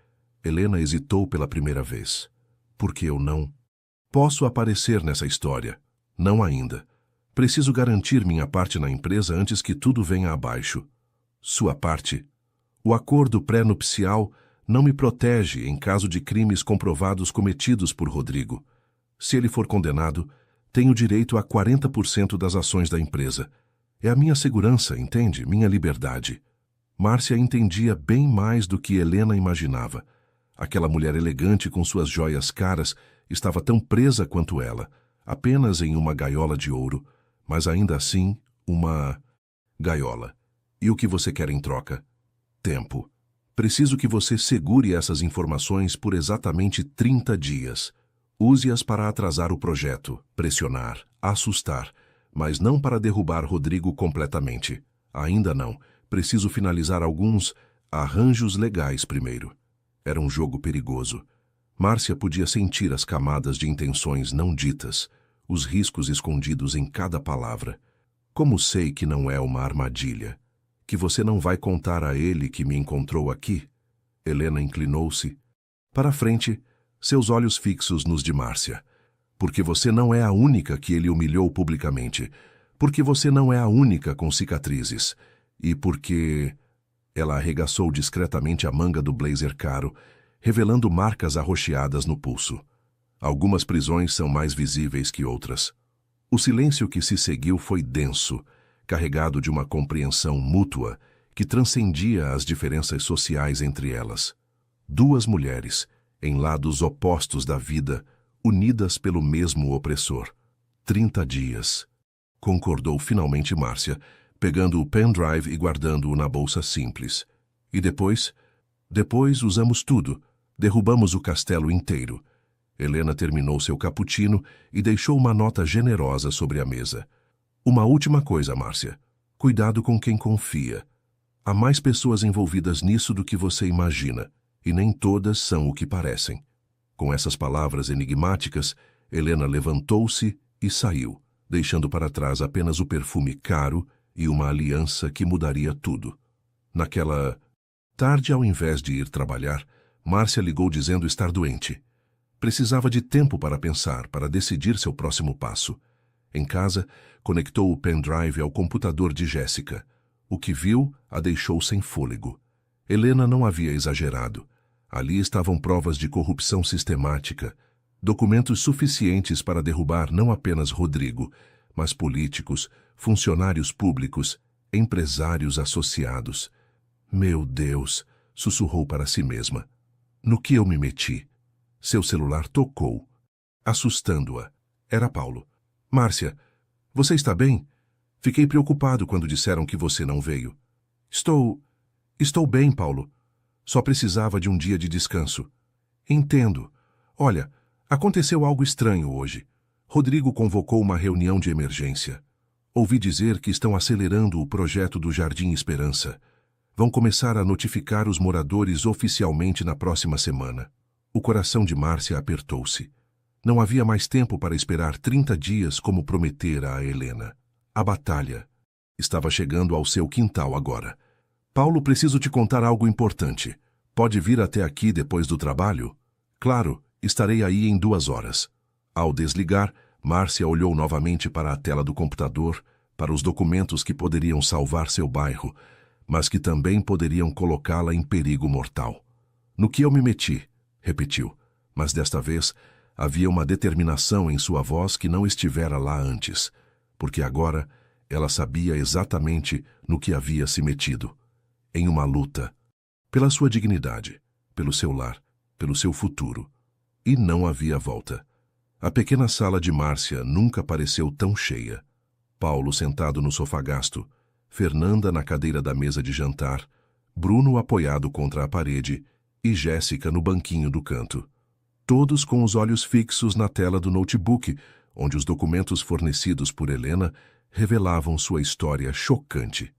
Helena hesitou pela primeira vez. Porque eu não posso aparecer nessa história. Não ainda. Preciso garantir minha parte na empresa antes que tudo venha abaixo. Sua parte? O acordo pré-nupcial não me protege em caso de crimes comprovados cometidos por Rodrigo. Se ele for condenado, tenho direito a 40% das ações da empresa. É a minha segurança, entende? Minha liberdade. Márcia entendia bem mais do que Helena imaginava. Aquela mulher elegante com suas joias caras estava tão presa quanto ela, apenas em uma gaiola de ouro, mas ainda assim, uma gaiola. E o que você quer em troca? Tempo. Preciso que você segure essas informações por exatamente 30 dias. Use-as para atrasar o projeto, pressionar, assustar, mas não para derrubar Rodrigo completamente. Ainda não. Preciso finalizar alguns arranjos legais primeiro. Era um jogo perigoso. Márcia podia sentir as camadas de intenções não ditas, os riscos escondidos em cada palavra. Como sei que não é uma armadilha? Que você não vai contar a ele que me encontrou aqui? Helena inclinou-se para a frente, seus olhos fixos nos de Márcia. Porque você não é a única que ele humilhou publicamente. Porque você não é a única com cicatrizes. E porque... Ela arregaçou discretamente a manga do blazer caro, revelando marcas arroxeadas no pulso. Algumas prisões são mais visíveis que outras. O silêncio que se seguiu foi denso, carregado de uma compreensão mútua que transcendia as diferenças sociais entre elas. Duas mulheres, em lados opostos da vida, unidas pelo mesmo opressor. 30 dias. Concordou finalmente Márcia, pegando o pendrive e guardando-o na bolsa simples. E depois? Depois usamos tudo. Derrubamos o castelo inteiro. Helena terminou seu cappuccino e deixou uma nota generosa sobre a mesa. Uma última coisa, Márcia. Cuidado com quem confia. Há mais pessoas envolvidas nisso do que você imagina, e nem todas são o que parecem. Com essas palavras enigmáticas, Helena levantou-se e saiu, deixando para trás apenas o perfume caro e uma aliança que mudaria tudo. Naquela tarde, ao invés de ir trabalhar, Márcia ligou dizendo estar doente. Precisava de tempo para pensar, para decidir seu próximo passo. Em casa, conectou o pendrive ao computador de Jéssica. O que viu a deixou sem fôlego. Helena não havia exagerado. Ali estavam provas de corrupção sistemática, documentos suficientes para derrubar não apenas Rodrigo, mas políticos, funcionários públicos, empresários associados. Meu Deus, sussurrou para si mesma. No que eu me meti? Seu celular tocou, assustando-a. Era Paulo. Márcia, você está bem? Fiquei preocupado quando disseram que você não veio. Estou bem, Paulo. Só precisava de um dia de descanso. Entendo. Olha, aconteceu algo estranho hoje. Rodrigo convocou uma reunião de emergência. Ouvi dizer que estão acelerando o projeto do Jardim Esperança. Vão começar a notificar os moradores oficialmente na próxima semana. O coração de Márcia apertou-se. Não havia mais tempo para esperar 30 dias como prometera a Helena. A batalha estava chegando ao seu quintal agora. Paulo, preciso te contar algo importante. Pode vir até aqui depois do trabalho? Claro, estarei aí em 2 horas. Ao desligar, Márcia olhou novamente para a tela do computador, para os documentos que poderiam salvar seu bairro, mas que também poderiam colocá-la em perigo mortal. No que eu me meti, repetiu, mas desta vez havia uma determinação em sua voz que não estivera lá antes, porque agora ela sabia exatamente no que havia se metido. Em uma luta, pela sua dignidade, pelo seu lar, pelo seu futuro. E não havia volta. A pequena sala de Márcia nunca pareceu tão cheia. Paulo sentado no sofá gasto, Fernanda na cadeira da mesa de jantar, Bruno apoiado contra a parede e Jéssica no banquinho do canto. Todos com os olhos fixos na tela do notebook, onde os documentos fornecidos por Helena revelavam sua história chocante.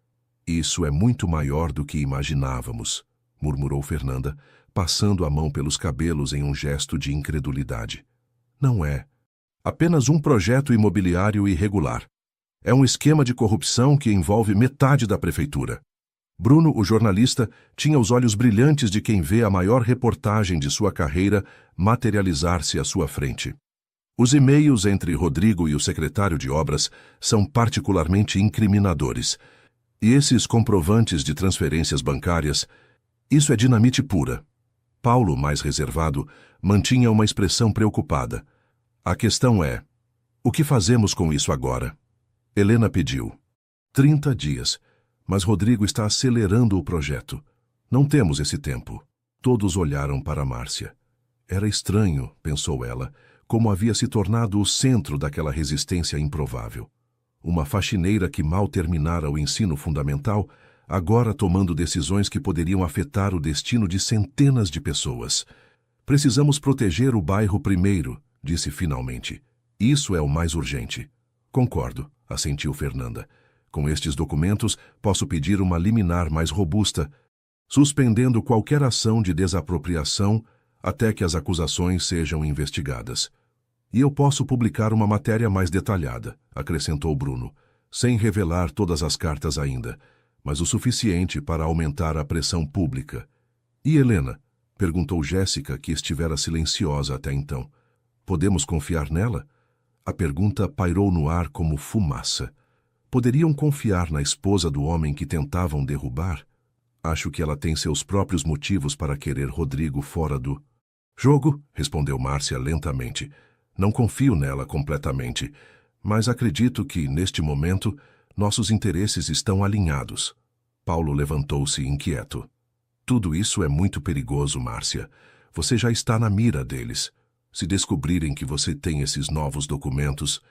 Isso é muito maior do que imaginávamos, murmurou Fernanda, passando a mão pelos cabelos em um gesto de incredulidade. Não é. Apenas um projeto imobiliário irregular. É um esquema de corrupção que envolve metade da prefeitura. Bruno, o jornalista, tinha os olhos brilhantes de quem vê a maior reportagem de sua carreira materializar-se à sua frente. Os e-mails entre Rodrigo e o secretário de obras são particularmente incriminadores. E esses comprovantes de transferências bancárias, isso é dinamite pura. Paulo, mais reservado, mantinha uma expressão preocupada. A questão é, o que fazemos com isso agora? Helena pediu. 30 dias. Mas Rodrigo está acelerando o projeto. Não temos esse tempo. Todos olharam para Márcia. Era estranho, pensou ela, como havia se tornado o centro daquela resistência improvável. Uma faxineira que mal terminara o ensino fundamental, agora tomando decisões que poderiam afetar o destino de centenas de pessoas. Precisamos proteger o bairro primeiro, disse finalmente. Isso é o mais urgente. Concordo, assentiu Fernanda. Com estes documentos, posso pedir uma liminar mais robusta, suspendendo qualquer ação de desapropriação até que as acusações sejam investigadas. E eu posso publicar uma matéria mais detalhada, acrescentou Bruno, sem revelar todas as cartas ainda, mas o suficiente para aumentar a pressão pública. E Helena? Perguntou Jéssica, que estivera silenciosa até então. Podemos confiar nela? A pergunta pairou no ar como fumaça. Poderiam confiar na esposa do homem que tentavam derrubar? Acho que ela tem seus próprios motivos para querer Rodrigo fora do jogo, respondeu Márcia lentamente. Não confio nela completamente, mas acredito que, neste momento, nossos interesses estão alinhados. Paulo levantou-se inquieto. Tudo isso é muito perigoso, Márcia. Você já está na mira deles. Se descobrirem que você tem esses novos documentos...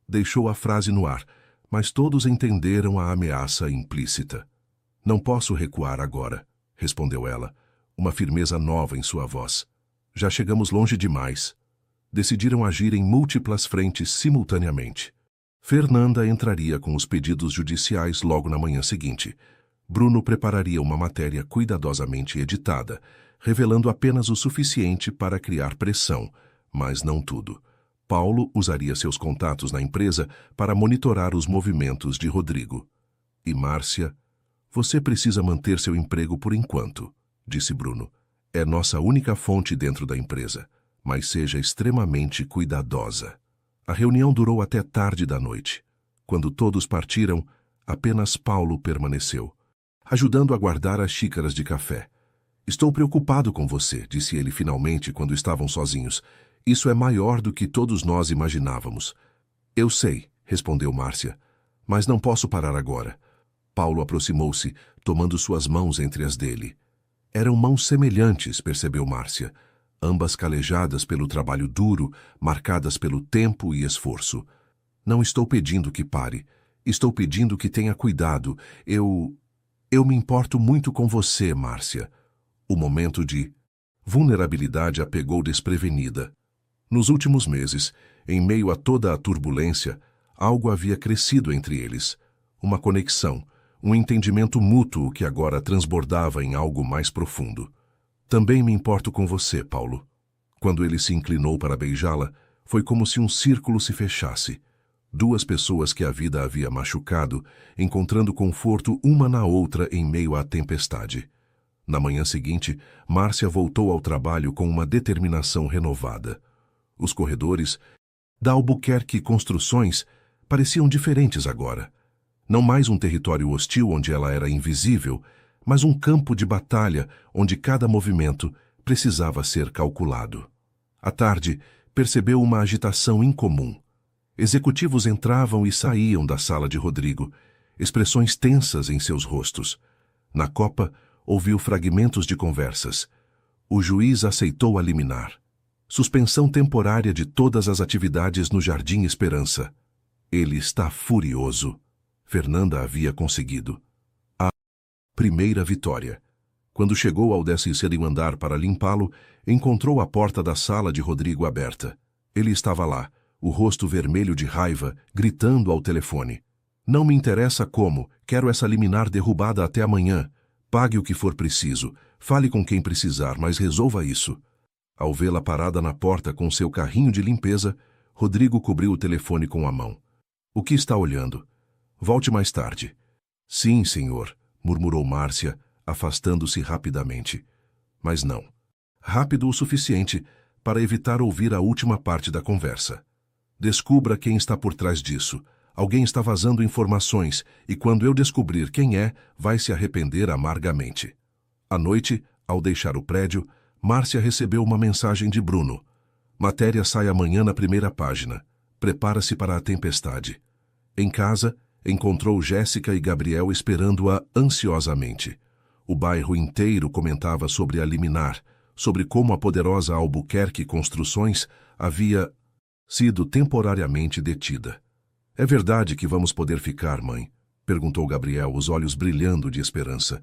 Deixou a frase no ar, mas todos entenderam a ameaça implícita. Não posso recuar agora, respondeu ela, uma firmeza nova em sua voz. Já chegamos longe demais. Decidiram agir em múltiplas frentes simultaneamente. Fernanda entraria com os pedidos judiciais logo na manhã seguinte. Bruno prepararia uma matéria cuidadosamente editada, revelando apenas o suficiente para criar pressão, mas não tudo. Paulo usaria seus contatos na empresa para monitorar os movimentos de Rodrigo. E Márcia, você precisa manter seu emprego por enquanto, disse Bruno. É nossa única fonte dentro da empresa, mas seja extremamente cuidadosa. A reunião durou até tarde da noite. Quando todos partiram, apenas Paulo permaneceu, ajudando a guardar as xícaras de café. Estou preocupado com você, disse ele finalmente quando estavam sozinhos. Isso é maior do que todos nós imaginávamos. Eu sei, respondeu Márcia, mas não posso parar agora. Paulo aproximou-se, tomando suas mãos entre as dele. Eram mãos semelhantes, percebeu Márcia, ambas calejadas pelo trabalho duro, marcadas pelo tempo e esforço. Não estou pedindo que pare. Estou pedindo que tenha cuidado. Eu me importo muito com você, Márcia. O momento de vulnerabilidade a pegou desprevenida. Nos últimos meses, em meio a toda a turbulência, algo havia crescido entre eles. Uma conexão, um entendimento mútuo que agora transbordava em algo mais profundo. Também me importo com você, Paulo. Quando ele se inclinou para beijá-la, foi como se um círculo se fechasse. Duas pessoas que a vida havia machucado, encontrando conforto uma na outra em meio à tempestade. Na manhã seguinte, Márcia voltou ao trabalho com uma determinação renovada. Os corredores da Albuquerque Construções pareciam diferentes agora. Não mais um território hostil onde ela era invisível, mas um campo de batalha onde cada movimento precisava ser calculado. À tarde, percebeu uma agitação incomum. Executivos entravam e saíam da sala de Rodrigo, expressões tensas em seus rostos. Na copa, ouviu fragmentos de conversas. O juiz aceitou a liminar. Suspensão temporária de todas as atividades no Jardim Esperança. Ele está furioso. Fernanda havia conseguido a primeira vitória. Quando chegou ao 13º andar para limpá-lo, encontrou a porta da sala de Rodrigo aberta. Ele estava lá, o rosto vermelho de raiva, gritando ao telefone. Não me interessa como, quero essa liminar derrubada até amanhã. Pague o que for preciso, fale com quem precisar, mas resolva isso. Ao vê-la parada na porta com seu carrinho de limpeza, Rodrigo cobriu o telefone com a mão. O que está olhando? Volte mais tarde. Sim, senhor, murmurou Márcia, afastando-se rapidamente. Mas não. Rápido o suficiente para evitar ouvir a última parte da conversa. Descubra quem está por trás disso. Alguém está vazando informações e quando eu descobrir quem é, vai se arrepender amargamente. À noite, ao deixar o prédio, Márcia recebeu uma mensagem de Bruno. Matéria sai amanhã na primeira página. Prepara-se para a tempestade. Em casa, encontrou Jéssica e Gabriel esperando-a ansiosamente. O bairro inteiro comentava sobre a liminar, sobre como a poderosa Albuquerque Construções havia sido temporariamente detida. É verdade que vamos poder ficar, mãe? Perguntou Gabriel, os olhos brilhando de esperança.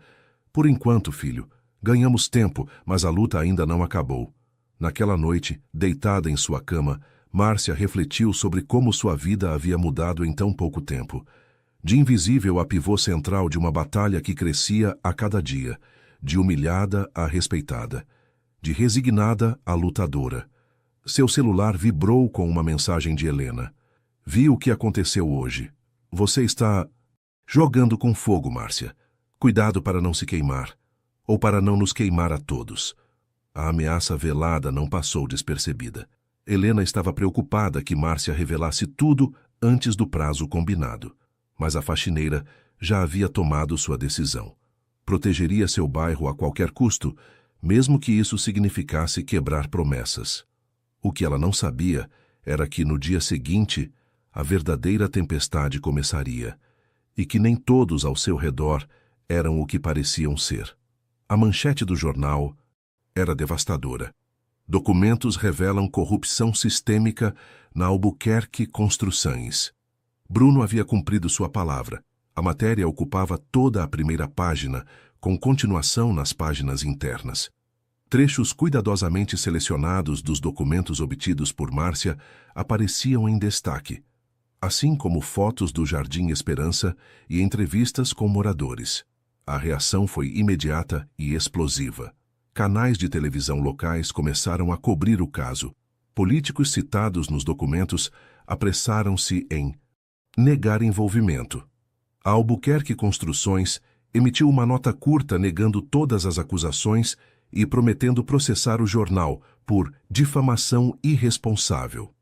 Por enquanto, filho. Ganhamos tempo, mas a luta ainda não acabou. Naquela noite, deitada em sua cama, Márcia refletiu sobre como sua vida havia mudado em tão pouco tempo. De invisível a pivô central de uma batalha que crescia a cada dia, de humilhada a respeitada, de resignada a lutadora. Seu celular vibrou com uma mensagem de Helena. Vi o que aconteceu hoje. Você está jogando com fogo, Márcia. Cuidado para não se queimar, ou para não nos queimar a todos. A ameaça velada não passou despercebida. Helena estava preocupada que Márcia revelasse tudo antes do prazo combinado. Mas a faxineira já havia tomado sua decisão. Protegeria seu bairro a qualquer custo, mesmo que isso significasse quebrar promessas. O que ela não sabia era que, no dia seguinte, a verdadeira tempestade começaria, e que nem todos ao seu redor eram o que pareciam ser. A manchete do jornal era devastadora. Documentos revelam corrupção sistêmica na Albuquerque Construções. Bruno havia cumprido sua palavra. A matéria ocupava toda a primeira página, com continuação nas páginas internas. Trechos cuidadosamente selecionados dos documentos obtidos por Márcia apareciam em destaque, assim como fotos do Jardim Esperança e entrevistas com moradores. A reação foi imediata e explosiva. Canais de televisão locais começaram a cobrir o caso. Políticos citados nos documentos apressaram-se em negar envolvimento. A Albuquerque Construções emitiu uma nota curta negando todas as acusações e prometendo processar o jornal por difamação irresponsável.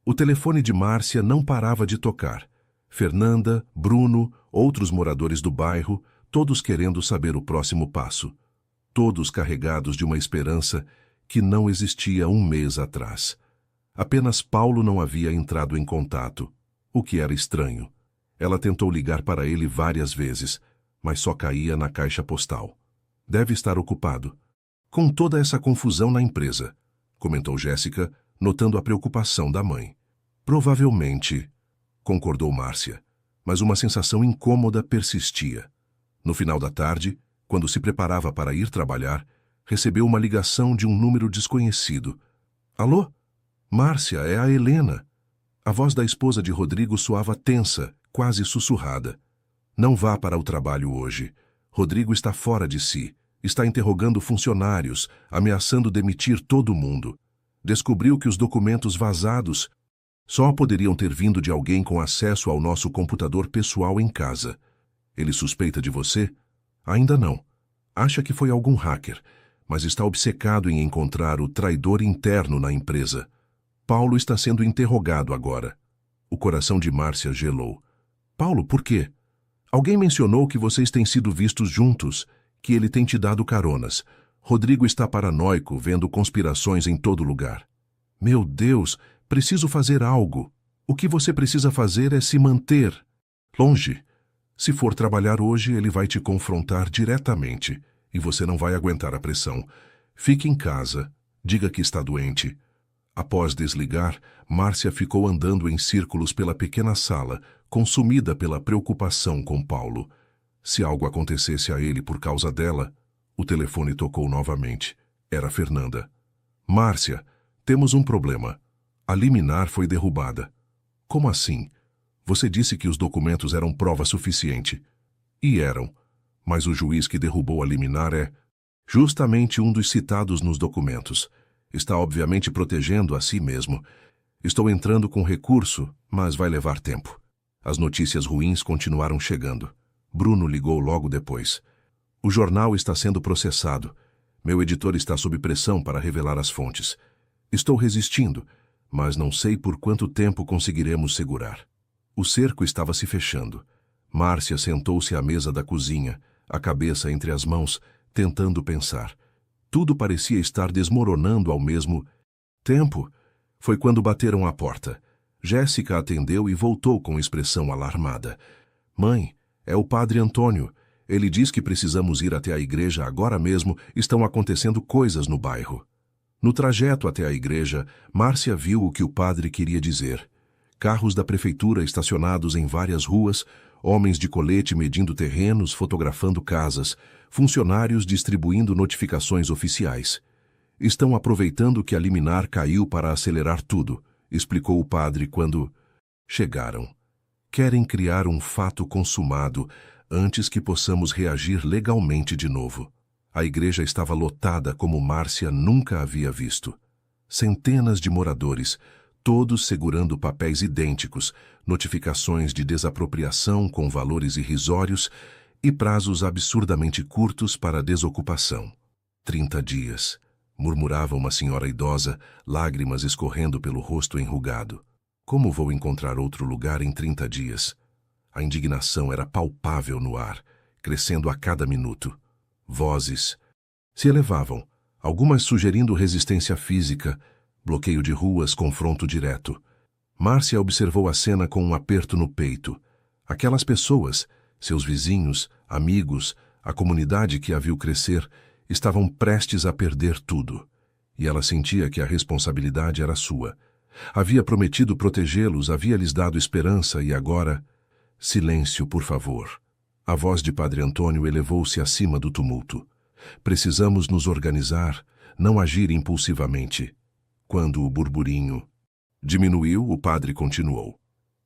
O telefone de Márcia não parava de tocar. Fernanda, Bruno, outros moradores do bairro, todos querendo saber o próximo passo. Todos carregados de uma esperança que não existia um mês atrás. Apenas Paulo não havia entrado em contato, o que era estranho. Ela tentou ligar para ele várias vezes, mas só caía na caixa postal. Deve estar ocupado. Com toda essa confusão na empresa, comentou Jéssica, notando a preocupação da mãe. Provavelmente, concordou Márcia, mas uma sensação incômoda persistia. No final da tarde, quando se preparava para ir trabalhar, recebeu uma ligação de um número desconhecido. Alô? Márcia, é a Helena. A voz da esposa de Rodrigo soava tensa, quase sussurrada. Não vá para o trabalho hoje. Rodrigo está fora de si. Está interrogando funcionários, ameaçando demitir todo mundo. Descobriu que os documentos vazados só poderiam ter vindo de alguém com acesso ao nosso computador pessoal em casa. Ele suspeita de você? Ainda não. Acha que foi algum hacker, mas está obcecado em encontrar o traidor interno na empresa. Paulo está sendo interrogado agora. O coração de Márcia gelou. Paulo, por quê? Alguém mencionou que vocês têm sido vistos juntos, que ele tem te dado caronas. Rodrigo está paranoico, vendo conspirações em todo lugar. Meu Deus, preciso fazer algo. O que você precisa fazer é se manter longe. Se for trabalhar hoje, ele vai te confrontar diretamente e você não vai aguentar a pressão. Fique em casa, diga que está doente. Após desligar, Márcia ficou andando em círculos pela pequena sala, consumida pela preocupação com Paulo. Se algo acontecesse a ele por causa dela, o telefone tocou novamente. Era Fernanda. Márcia, temos um problema. A liminar foi derrubada. Como assim? Você disse que os documentos eram prova suficiente. E eram. Mas o juiz que derrubou a liminar é justamente um dos citados nos documentos. Está obviamente protegendo a si mesmo. Estou entrando com recurso, mas vai levar tempo. As notícias ruins continuaram chegando. Bruno ligou logo depois. O jornal está sendo processado. Meu editor está sob pressão para revelar as fontes. Estou resistindo, mas não sei por quanto tempo conseguiremos segurar. O cerco estava se fechando. Márcia sentou-se à mesa da cozinha, a cabeça entre as mãos, tentando pensar. Tudo parecia estar desmoronando ao mesmo tempo. Foi quando bateram à porta. Jéssica atendeu e voltou com expressão alarmada. Mãe, é o padre Antônio. Ele diz que precisamos ir até a igreja agora mesmo. Estão acontecendo coisas no bairro. No trajeto até a igreja, Márcia viu o que o padre queria dizer. Carros da prefeitura estacionados em várias ruas, homens de colete medindo terrenos, fotografando casas, funcionários distribuindo notificações oficiais. Estão aproveitando que a liminar caiu para acelerar tudo, explicou o padre quando chegaram. Querem criar um fato consumado antes que possamos reagir legalmente de novo. A igreja estava lotada como Márcia nunca havia visto. Centenas de moradores, todos segurando papéis idênticos, notificações de desapropriação com valores irrisórios e prazos absurdamente curtos para a desocupação. 30 dias, murmurava uma senhora idosa, lágrimas escorrendo pelo rosto enrugado. Como vou encontrar outro lugar em 30 dias? A indignação era palpável no ar, crescendo a cada minuto. Vozes se elevavam, algumas sugerindo resistência física, bloqueio de ruas, confronto direto. Márcia observou a cena com um aperto no peito. Aquelas pessoas, seus vizinhos, amigos, a comunidade que a viu crescer, estavam prestes a perder tudo. E ela sentia que a responsabilidade era sua. Havia prometido protegê-los, havia lhes dado esperança e agora... Silêncio, por favor. A voz de Padre Antônio elevou-se acima do tumulto. Precisamos nos organizar, não agir impulsivamente. Quando o burburinho diminuiu, o padre continuou.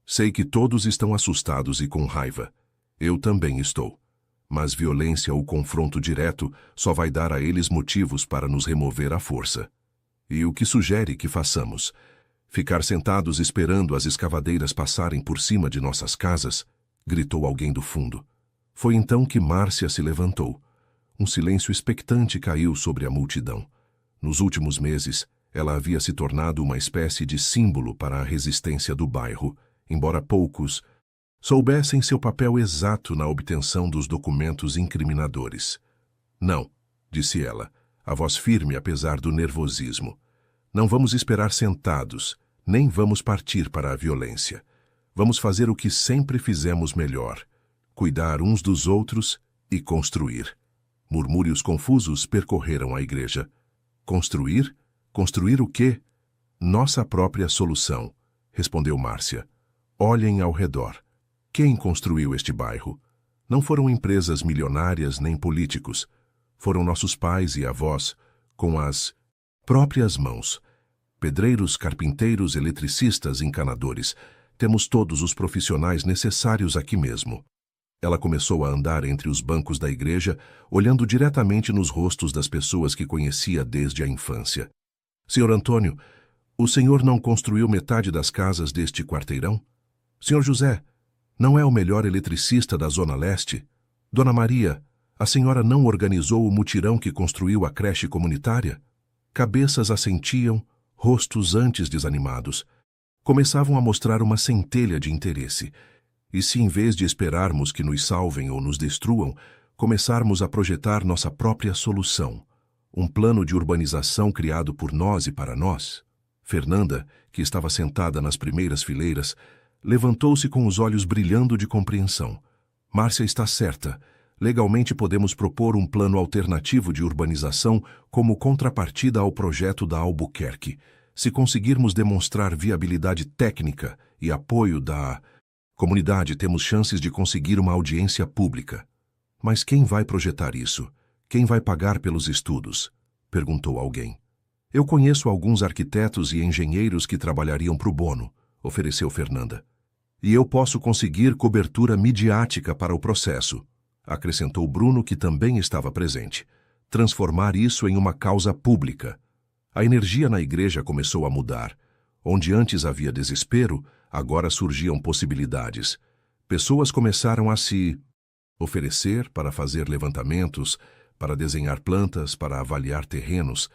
Sei que todos estão assustados e com raiva. Eu também estou. Mas violência ou confronto direto só vai dar a eles motivos para nos remover à força. E o que sugere que façamos? Ficar sentados esperando as escavadeiras passarem por cima de nossas casas? Gritou alguém do fundo. Foi então que Márcia se levantou. Um silêncio expectante caiu sobre a multidão. Nos últimos meses, ela havia se tornado uma espécie de símbolo para a resistência do bairro, embora poucos soubessem seu papel exato na obtenção dos documentos incriminadores. Não, disse ela, a voz firme apesar do nervosismo. Não vamos esperar sentados, nem vamos partir para a violência. Vamos fazer o que sempre fizemos melhor, cuidar uns dos outros e construir. Murmúrios confusos percorreram a igreja. Construir? Construir o quê? Nossa própria solução, respondeu Márcia. Olhem ao redor. Quem construiu este bairro? Não foram empresas milionárias nem políticos. Foram nossos pais e avós, com as próprias mãos. Pedreiros, carpinteiros, eletricistas, encanadores. Temos todos os profissionais necessários aqui mesmo. Ela começou a andar entre os bancos da igreja, olhando diretamente nos rostos das pessoas que conhecia desde a infância. Senhor Antônio, o senhor não construiu metade das casas deste quarteirão? Senhor José, não é o melhor eletricista da Zona Leste? Dona Maria, a senhora não organizou o mutirão que construiu a creche comunitária? Cabeças assentiam, rostos antes desanimados. Começavam a mostrar uma centelha de interesse. E se, em vez de esperarmos que nos salvem ou nos destruam, começarmos a projetar nossa própria solução, um plano de urbanização criado por nós e para nós? Fernanda, que estava sentada nas primeiras fileiras, levantou-se com os olhos brilhando de compreensão. Márcia está certa. Legalmente podemos propor um plano alternativo de urbanização como contrapartida ao projeto da Albuquerque. Se conseguirmos demonstrar viabilidade técnica e apoio da comunidade, temos chances de conseguir uma audiência pública. Mas quem vai projetar isso? Quem vai pagar pelos estudos? Perguntou alguém. Eu conheço alguns arquitetos e engenheiros que trabalhariam pro bono, ofereceu Fernanda. E eu posso conseguir cobertura midiática para o processo, acrescentou Bruno, que também estava presente. Transformar isso em uma causa pública. A energia na igreja começou a mudar. Onde antes havia desespero, agora surgiam possibilidades. Pessoas começaram a se oferecer para fazer levantamentos, para desenhar plantas, para avaliar terrenos.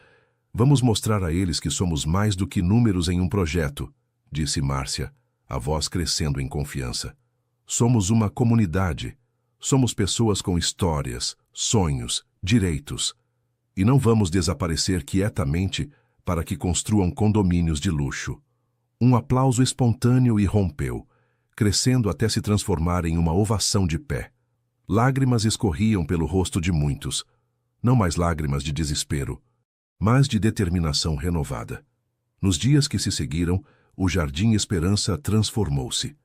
Vamos mostrar a eles que somos mais do que números em um projeto, disse Márcia, a voz crescendo em confiança. Somos uma comunidade. Somos pessoas com histórias, sonhos, direitos. E não vamos desaparecer quietamente para que construam condomínios de luxo. Um aplauso espontâneo irrompeu, crescendo até se transformar em uma ovação de pé. Lágrimas escorriam pelo rosto de muitos, não mais lágrimas de desespero, mas de determinação renovada. Nos dias que se seguiram, o Jardim Esperança transformou-se.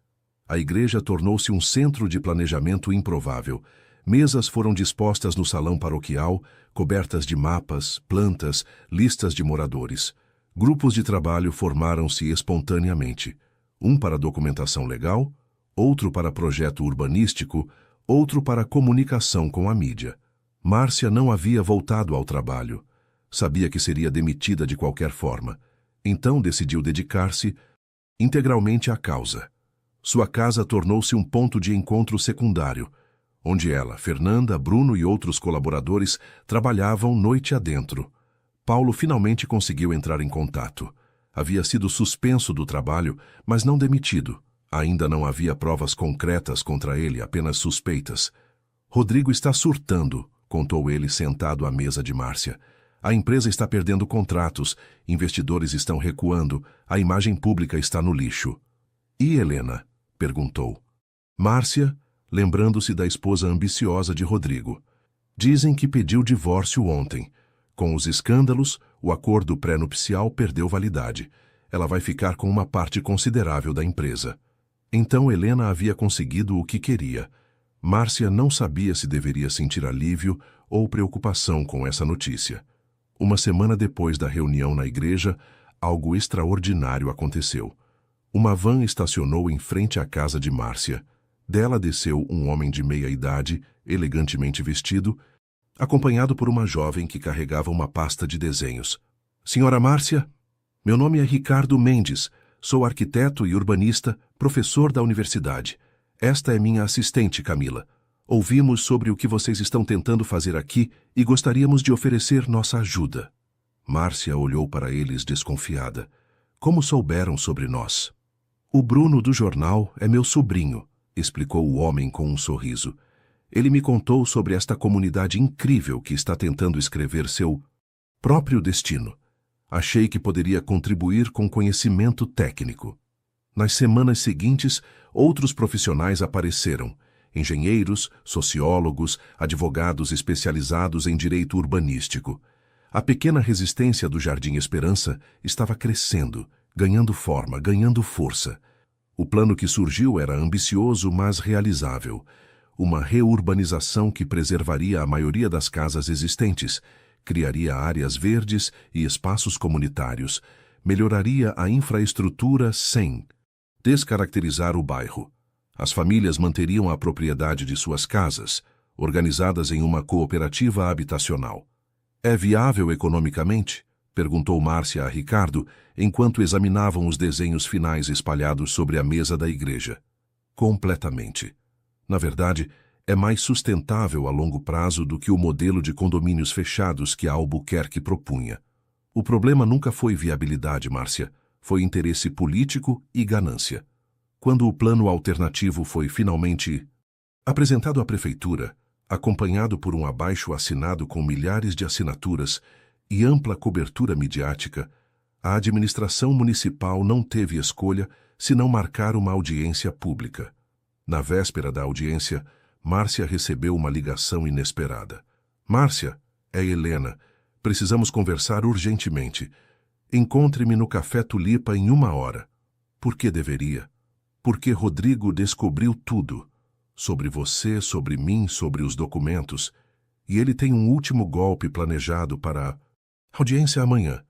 A igreja tornou-se um centro de planejamento improvável. Mesas foram dispostas no salão paroquial, cobertas de mapas, plantas, listas de moradores. Grupos de trabalho formaram-se espontaneamente. Um para documentação legal, outro para projeto urbanístico, outro para comunicação com a mídia. Márcia não havia voltado ao trabalho. Sabia que seria demitida de qualquer forma. Então decidiu dedicar-se integralmente à causa. Sua casa tornou-se um ponto de encontro secundário, onde ela, Fernanda, Bruno e outros colaboradores trabalhavam noite adentro. Paulo finalmente conseguiu entrar em contato. Havia sido suspenso do trabalho, mas não demitido. Ainda não havia provas concretas contra ele, apenas suspeitas. Rodrigo está surtando, contou ele sentado à mesa de Márcia. A empresa está perdendo contratos, investidores estão recuando, a imagem pública está no lixo. E Helena? Perguntou. Márcia, lembrando-se da esposa ambiciosa de Rodrigo. Dizem que pediu divórcio ontem. Com os escândalos, o acordo pré-nupcial perdeu validade. Ela vai ficar com uma parte considerável da empresa. Então Helena havia conseguido o que queria. Márcia não sabia se deveria sentir alívio ou preocupação com essa notícia. Uma semana depois da reunião na igreja, algo extraordinário aconteceu. Uma van estacionou em frente à casa de Márcia. Dela desceu um homem de meia-idade, elegantemente vestido, acompanhado por uma jovem que carregava uma pasta de desenhos. Senhora Márcia, meu nome é Ricardo Mendes, sou arquiteto e urbanista, professor da universidade. Esta é minha assistente, Camila. Ouvimos sobre o que vocês estão tentando fazer aqui e gostaríamos de oferecer nossa ajuda. Márcia olhou para eles desconfiada. Como souberam sobre nós? O Bruno do jornal é meu sobrinho, explicou o homem com um sorriso. Ele me contou sobre esta comunidade incrível que está tentando escrever seu próprio destino. Achei que poderia contribuir com conhecimento técnico. Nas semanas seguintes, outros profissionais apareceram. Engenheiros, sociólogos, advogados especializados em direito urbanístico. A pequena resistência do Jardim Esperança estava crescendo, ganhando forma, ganhando força. O plano que surgiu era ambicioso, mas realizável. Uma reurbanização que preservaria a maioria das casas existentes, criaria áreas verdes e espaços comunitários, melhoraria a infraestrutura sem descaracterizar o bairro. As famílias manteriam a propriedade de suas casas, organizadas em uma cooperativa habitacional. É viável economicamente? Perguntou Márcia a Ricardo, enquanto examinavam os desenhos finais espalhados sobre a mesa da igreja. Completamente. Na verdade, é mais sustentável a longo prazo do que o modelo de condomínios fechados que a Albuquerque propunha. O problema nunca foi viabilidade, Márcia. Foi interesse político e ganância. Quando o plano alternativo foi finalmente apresentado à prefeitura, acompanhado por um abaixo-assinado com milhares de assinaturas e ampla cobertura midiática, a administração municipal não teve escolha senão marcar uma audiência pública. Na véspera da audiência, Márcia recebeu uma ligação inesperada. Márcia, é Helena. Precisamos conversar urgentemente. Encontre-me no Café Tulipa em 1 hora. Por que deveria? Porque Rodrigo descobriu tudo. Sobre você, sobre mim, sobre os documentos. E ele tem um último golpe planejado para a audiência amanhã.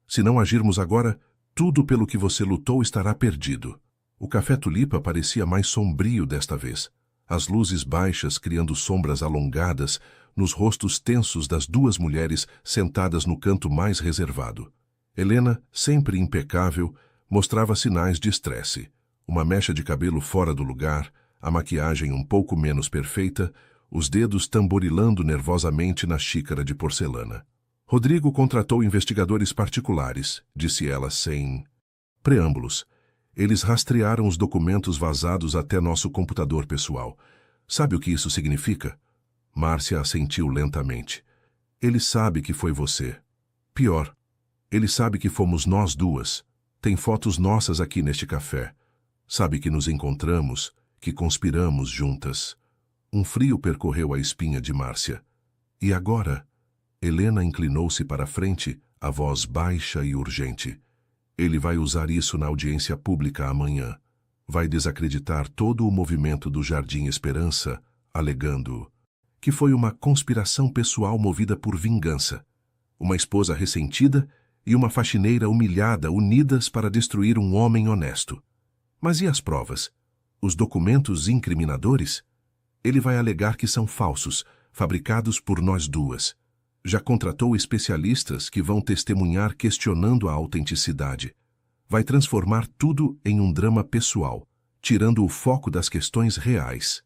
Se não agirmos agora, tudo pelo que você lutou estará perdido. O Café Tulipa parecia mais sombrio desta vez. As luzes baixas criando sombras alongadas nos rostos tensos das duas mulheres sentadas no canto mais reservado. Helena, sempre impecável, mostrava sinais de estresse. Uma mecha de cabelo fora do lugar, a maquiagem um pouco menos perfeita, os dedos tamborilando nervosamente na xícara de porcelana. Rodrigo contratou investigadores particulares, disse ela sem preâmbulos. Eles rastrearam os documentos vazados até nosso computador pessoal. Sabe o que isso significa? Márcia assentiu lentamente. Ele sabe que foi você. Pior, ele sabe que fomos nós duas. Tem fotos nossas aqui neste café. Sabe que nos encontramos, que conspiramos juntas. Um frio percorreu a espinha de Márcia. E agora? Helena inclinou-se para a frente, a voz baixa e urgente. Ele vai usar isso na audiência pública amanhã. Vai desacreditar todo o movimento do Jardim Esperança, alegando que foi uma conspiração pessoal movida por vingança. Uma esposa ressentida e uma faxineira humilhada unidas para destruir um homem honesto. Mas e as provas? Os documentos incriminadores? Ele vai alegar que são falsos, fabricados por nós duas. Já contratou especialistas que vão testemunhar questionando a autenticidade. Vai transformar tudo em um drama pessoal, tirando o foco das questões reais.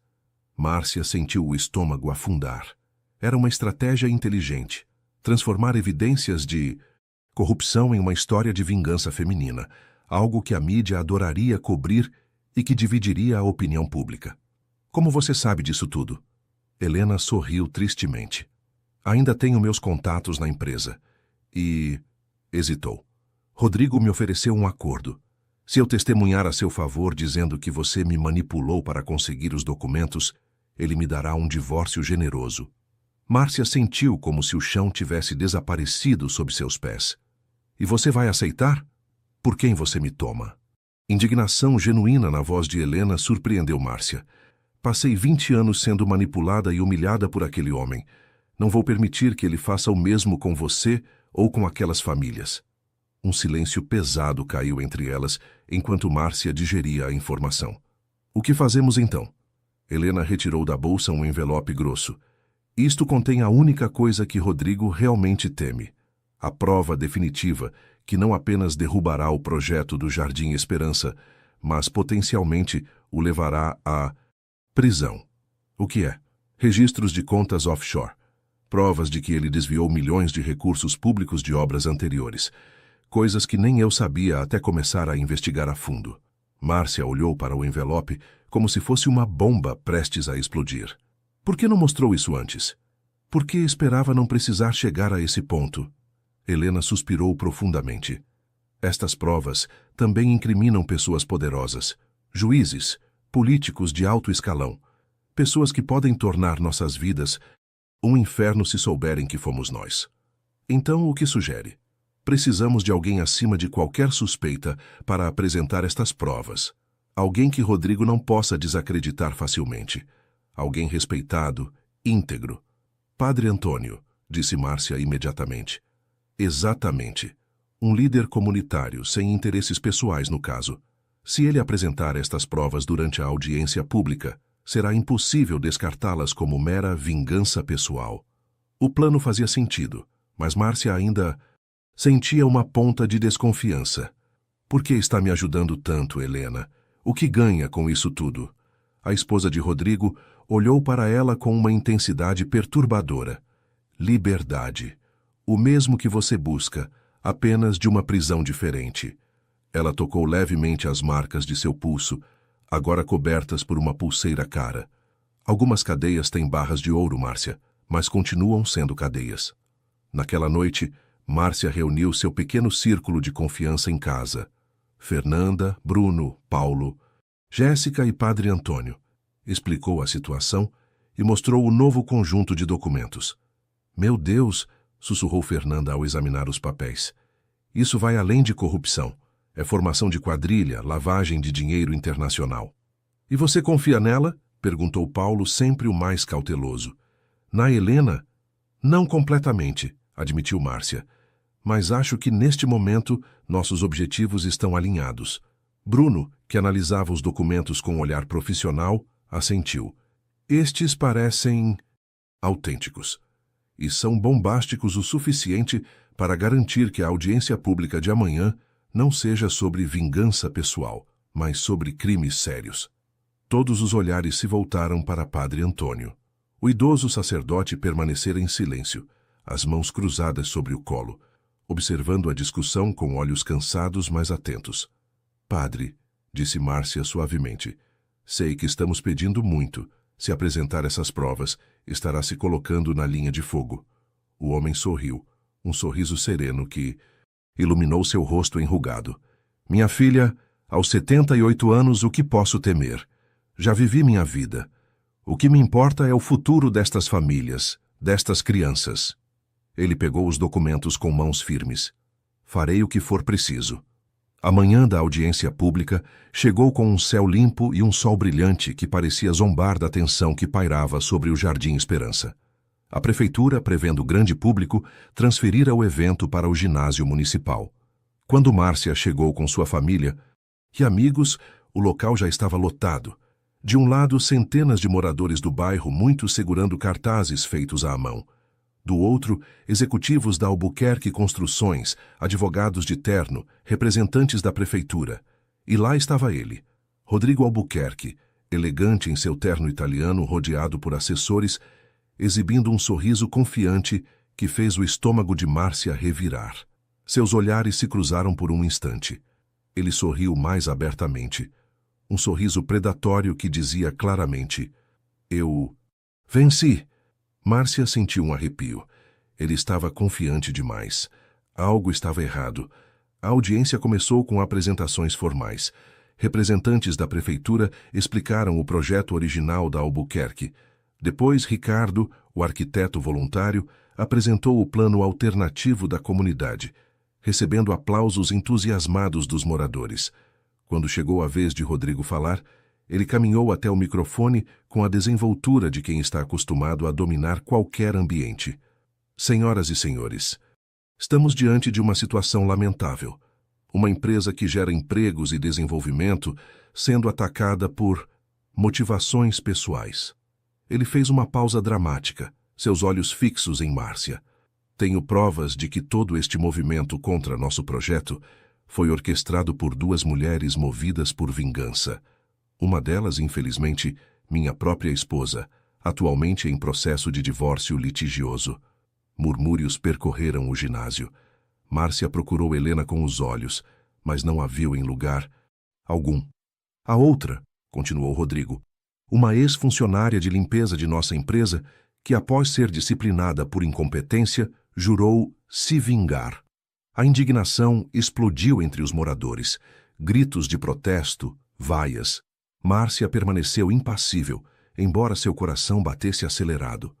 Márcia sentiu o estômago afundar. Era uma estratégia inteligente. Transformar evidências de corrupção em uma história de vingança feminina, algo que a mídia adoraria cobrir e que dividiria a opinião pública. Como você sabe disso tudo? Helena sorriu tristemente. Ainda tenho meus contatos na empresa. E hesitou. Rodrigo me ofereceu um acordo. Se eu testemunhar a seu favor dizendo que você me manipulou para conseguir os documentos, ele me dará um divórcio generoso. Márcia sentiu como se o chão tivesse desaparecido sob seus pés. E você vai aceitar? Por quem você me toma? Indignação genuína na voz de Helena surpreendeu Márcia. Passei 20 anos sendo manipulada e humilhada por aquele homem. Não vou permitir que ele faça o mesmo com você ou com aquelas famílias. Um silêncio pesado caiu entre elas, enquanto Márcia digeria a informação. O que fazemos então? Helena retirou da bolsa um envelope grosso. Isto contém a única coisa que Rodrigo realmente teme. A prova definitiva que não apenas derrubará o projeto do Jardim Esperança, mas potencialmente o levará à prisão. O que é? Registros de contas offshore. Provas de que ele desviou milhões de recursos públicos de obras anteriores. Coisas que nem eu sabia até começar a investigar a fundo. Márcia olhou para o envelope como se fosse uma bomba prestes a explodir. Por que não mostrou isso antes? Por que esperava não precisar chegar a esse ponto? Helena suspirou profundamente. Estas provas também incriminam pessoas poderosas, juízes, políticos de alto escalão, pessoas que podem tornar nossas vidas um inferno se souberem que fomos nós. Então, o que sugere? Precisamos de alguém acima de qualquer suspeita para apresentar estas provas. Alguém que Rodrigo não possa desacreditar facilmente. Alguém respeitado, íntegro. Padre Antônio, disse Márcia imediatamente. Exatamente. Um líder comunitário, sem interesses pessoais no caso. Se ele apresentar estas provas durante a audiência pública, será impossível descartá-las como mera vingança pessoal. O plano fazia sentido, mas Márcia ainda sentia uma ponta de desconfiança. Por que está me ajudando tanto, Helena? O que ganha com isso tudo? A esposa de Rodrigo olhou para ela com uma intensidade perturbadora. Liberdade. O mesmo que você busca, apenas de uma prisão diferente. Ela tocou levemente as marcas de seu pulso, agora cobertas por uma pulseira cara. Algumas cadeias têm barras de ouro, Márcia, mas continuam sendo cadeias. Naquela noite, Márcia reuniu seu pequeno círculo de confiança em casa. Fernanda, Bruno, Paulo, Jéssica e Padre Antônio. Explicou a situação e mostrou o novo conjunto de documentos. Meu Deus, sussurrou Fernanda ao examinar os papéis. Isso vai além de corrupção. É formação de quadrilha, lavagem de dinheiro internacional. E você confia nela? Perguntou Paulo, sempre o mais cauteloso. Na Helena? Não completamente, admitiu Márcia. Mas acho que neste momento nossos objetivos estão alinhados. Bruno, que analisava os documentos com um olhar profissional, assentiu. Estes parecem autênticos e são bombásticos o suficiente para garantir que a audiência pública de amanhã não seja sobre vingança pessoal, mas sobre crimes sérios. Todos os olhares se voltaram para Padre Antônio. O idoso sacerdote permanecera em silêncio, as mãos cruzadas sobre o colo, observando a discussão com olhos cansados, mas atentos. Padre, disse Márcia suavemente, sei que estamos pedindo muito. Se apresentar essas provas, estará se colocando na linha de fogo. O homem sorriu, um sorriso sereno que iluminou seu rosto enrugado. Minha filha, aos 78 anos, o que posso temer? Já vivi minha vida. O que me importa é o futuro destas famílias, destas crianças. Ele pegou os documentos com mãos firmes. Farei o que for preciso. A manhã da audiência pública chegou com um céu limpo e um sol brilhante que parecia zombar da tensão que pairava sobre o Jardim Esperança. A prefeitura, prevendo grande público, transferira o evento para o ginásio municipal. Quando Márcia chegou com sua família e amigos, o local já estava lotado. De um lado, centenas de moradores do bairro, muitos segurando cartazes feitos à mão. Do outro, executivos da Albuquerque Construções, advogados de terno, representantes da prefeitura. E lá estava ele, Rodrigo Albuquerque, elegante em seu terno italiano, rodeado por assessores, exibindo um sorriso confiante que fez o estômago de Márcia revirar. Seus olhares se cruzaram por um instante. Ele sorriu mais abertamente. Um sorriso predatório que dizia claramente: Eu venci. Márcia sentiu um arrepio. Ele estava confiante demais. Algo estava errado. A audiência começou com apresentações formais. Representantes da prefeitura explicaram o projeto original da Albuquerque. Depois, Ricardo, o arquiteto voluntário, apresentou o plano alternativo da comunidade, recebendo aplausos entusiasmados dos moradores. Quando chegou a vez de Rodrigo falar, ele caminhou até o microfone com a desenvoltura de quem está acostumado a dominar qualquer ambiente. Senhoras e senhores, estamos diante de uma situação lamentável. Uma empresa que gera empregos e desenvolvimento sendo atacada por motivações pessoais. Ele fez uma pausa dramática, seus olhos fixos em Márcia. Tenho provas de que todo este movimento contra nosso projeto foi orquestrado por duas mulheres movidas por vingança. Uma delas, infelizmente, minha própria esposa, atualmente em processo de divórcio litigioso. Murmúrios percorreram o ginásio. Márcia procurou Helena com os olhos, mas não a viu em lugar algum. A outra, continuou Rodrigo, uma ex-funcionária de limpeza de nossa empresa que, após ser disciplinada por incompetência, jurou se vingar. A indignação explodiu entre os moradores. Gritos de protesto, vaias. Márcia permaneceu impassível, embora seu coração batesse acelerado.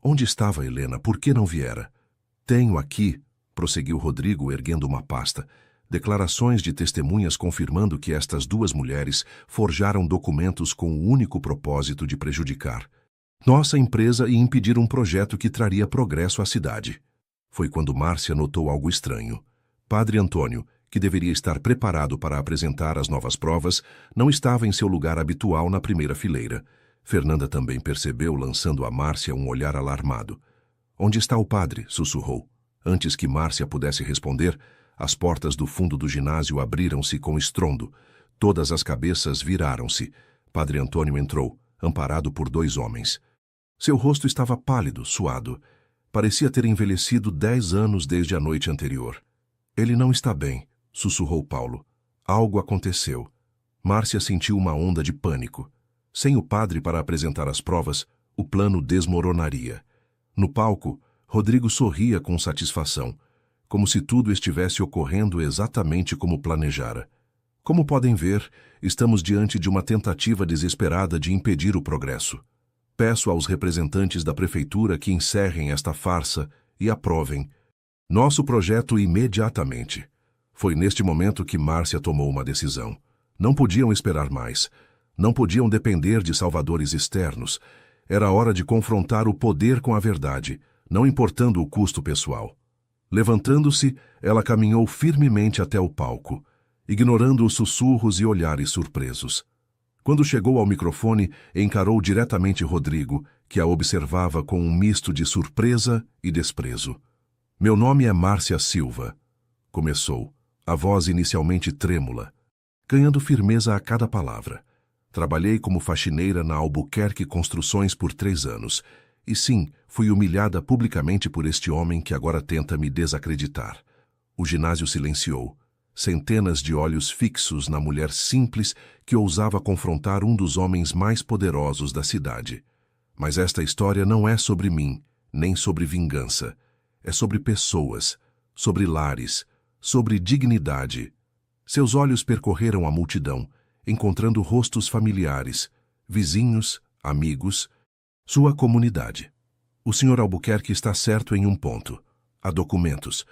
Onde estava Helena? Por que não viera? Tenho aqui, prosseguiu Rodrigo, erguendo uma pasta, declarações de testemunhas confirmando que estas duas mulheres forjaram documentos com o único propósito de prejudicar nossa empresa e impedir um projeto que traria progresso à cidade. Foi quando Márcia notou algo estranho. Padre Antônio, que deveria estar preparado para apresentar as novas provas, não estava em seu lugar habitual na primeira fileira. Fernanda também percebeu, lançando a Márcia um olhar alarmado. Onde está o padre? Sussurrou. Antes que Márcia pudesse responder, as portas do fundo do ginásio abriram-se com estrondo. Todas as cabeças viraram-se. Padre Antônio entrou, amparado por dois homens. Seu rosto estava pálido, suado. Parecia ter envelhecido 10 anos desde a noite anterior. Ele não está bem, sussurrou Paulo. Algo aconteceu. Márcia sentiu uma onda de pânico. Sem o padre para apresentar as provas, o plano desmoronaria. No palco, Rodrigo sorria com satisfação, como se tudo estivesse ocorrendo exatamente como planejara. Como podem ver, estamos diante de uma tentativa desesperada de impedir o progresso. Peço aos representantes da prefeitura que encerrem esta farsa e aprovem nosso projeto imediatamente. Foi neste momento que Márcia tomou uma decisão. Não podiam esperar mais. Não podiam depender de salvadores externos. Era hora de confrontar o poder com a verdade, não importando o custo pessoal. Levantando-se, ela caminhou firmemente até o palco. ignorando os sussurros e olhares surpresos. Quando chegou ao microfone, encarou diretamente Rodrigo, que a observava com um misto de surpresa e desprezo. Meu nome é Márcia Silva, começou, a voz inicialmente trêmula, ganhando firmeza a cada palavra. Trabalhei como faxineira na Albuquerque Construções por 3 anos. E sim, fui humilhada publicamente por este homem que agora tenta me desacreditar. O ginásio silenciou. Centenas de olhos fixos na mulher simples que ousava confrontar um dos homens mais poderosos da cidade. Mas esta história não é sobre mim, nem sobre vingança. É sobre pessoas, sobre lares, sobre dignidade. Seus olhos percorreram a multidão, encontrando rostos familiares, vizinhos, amigos, sua comunidade. O Sr. Albuquerque está certo em um ponto. Há documentos.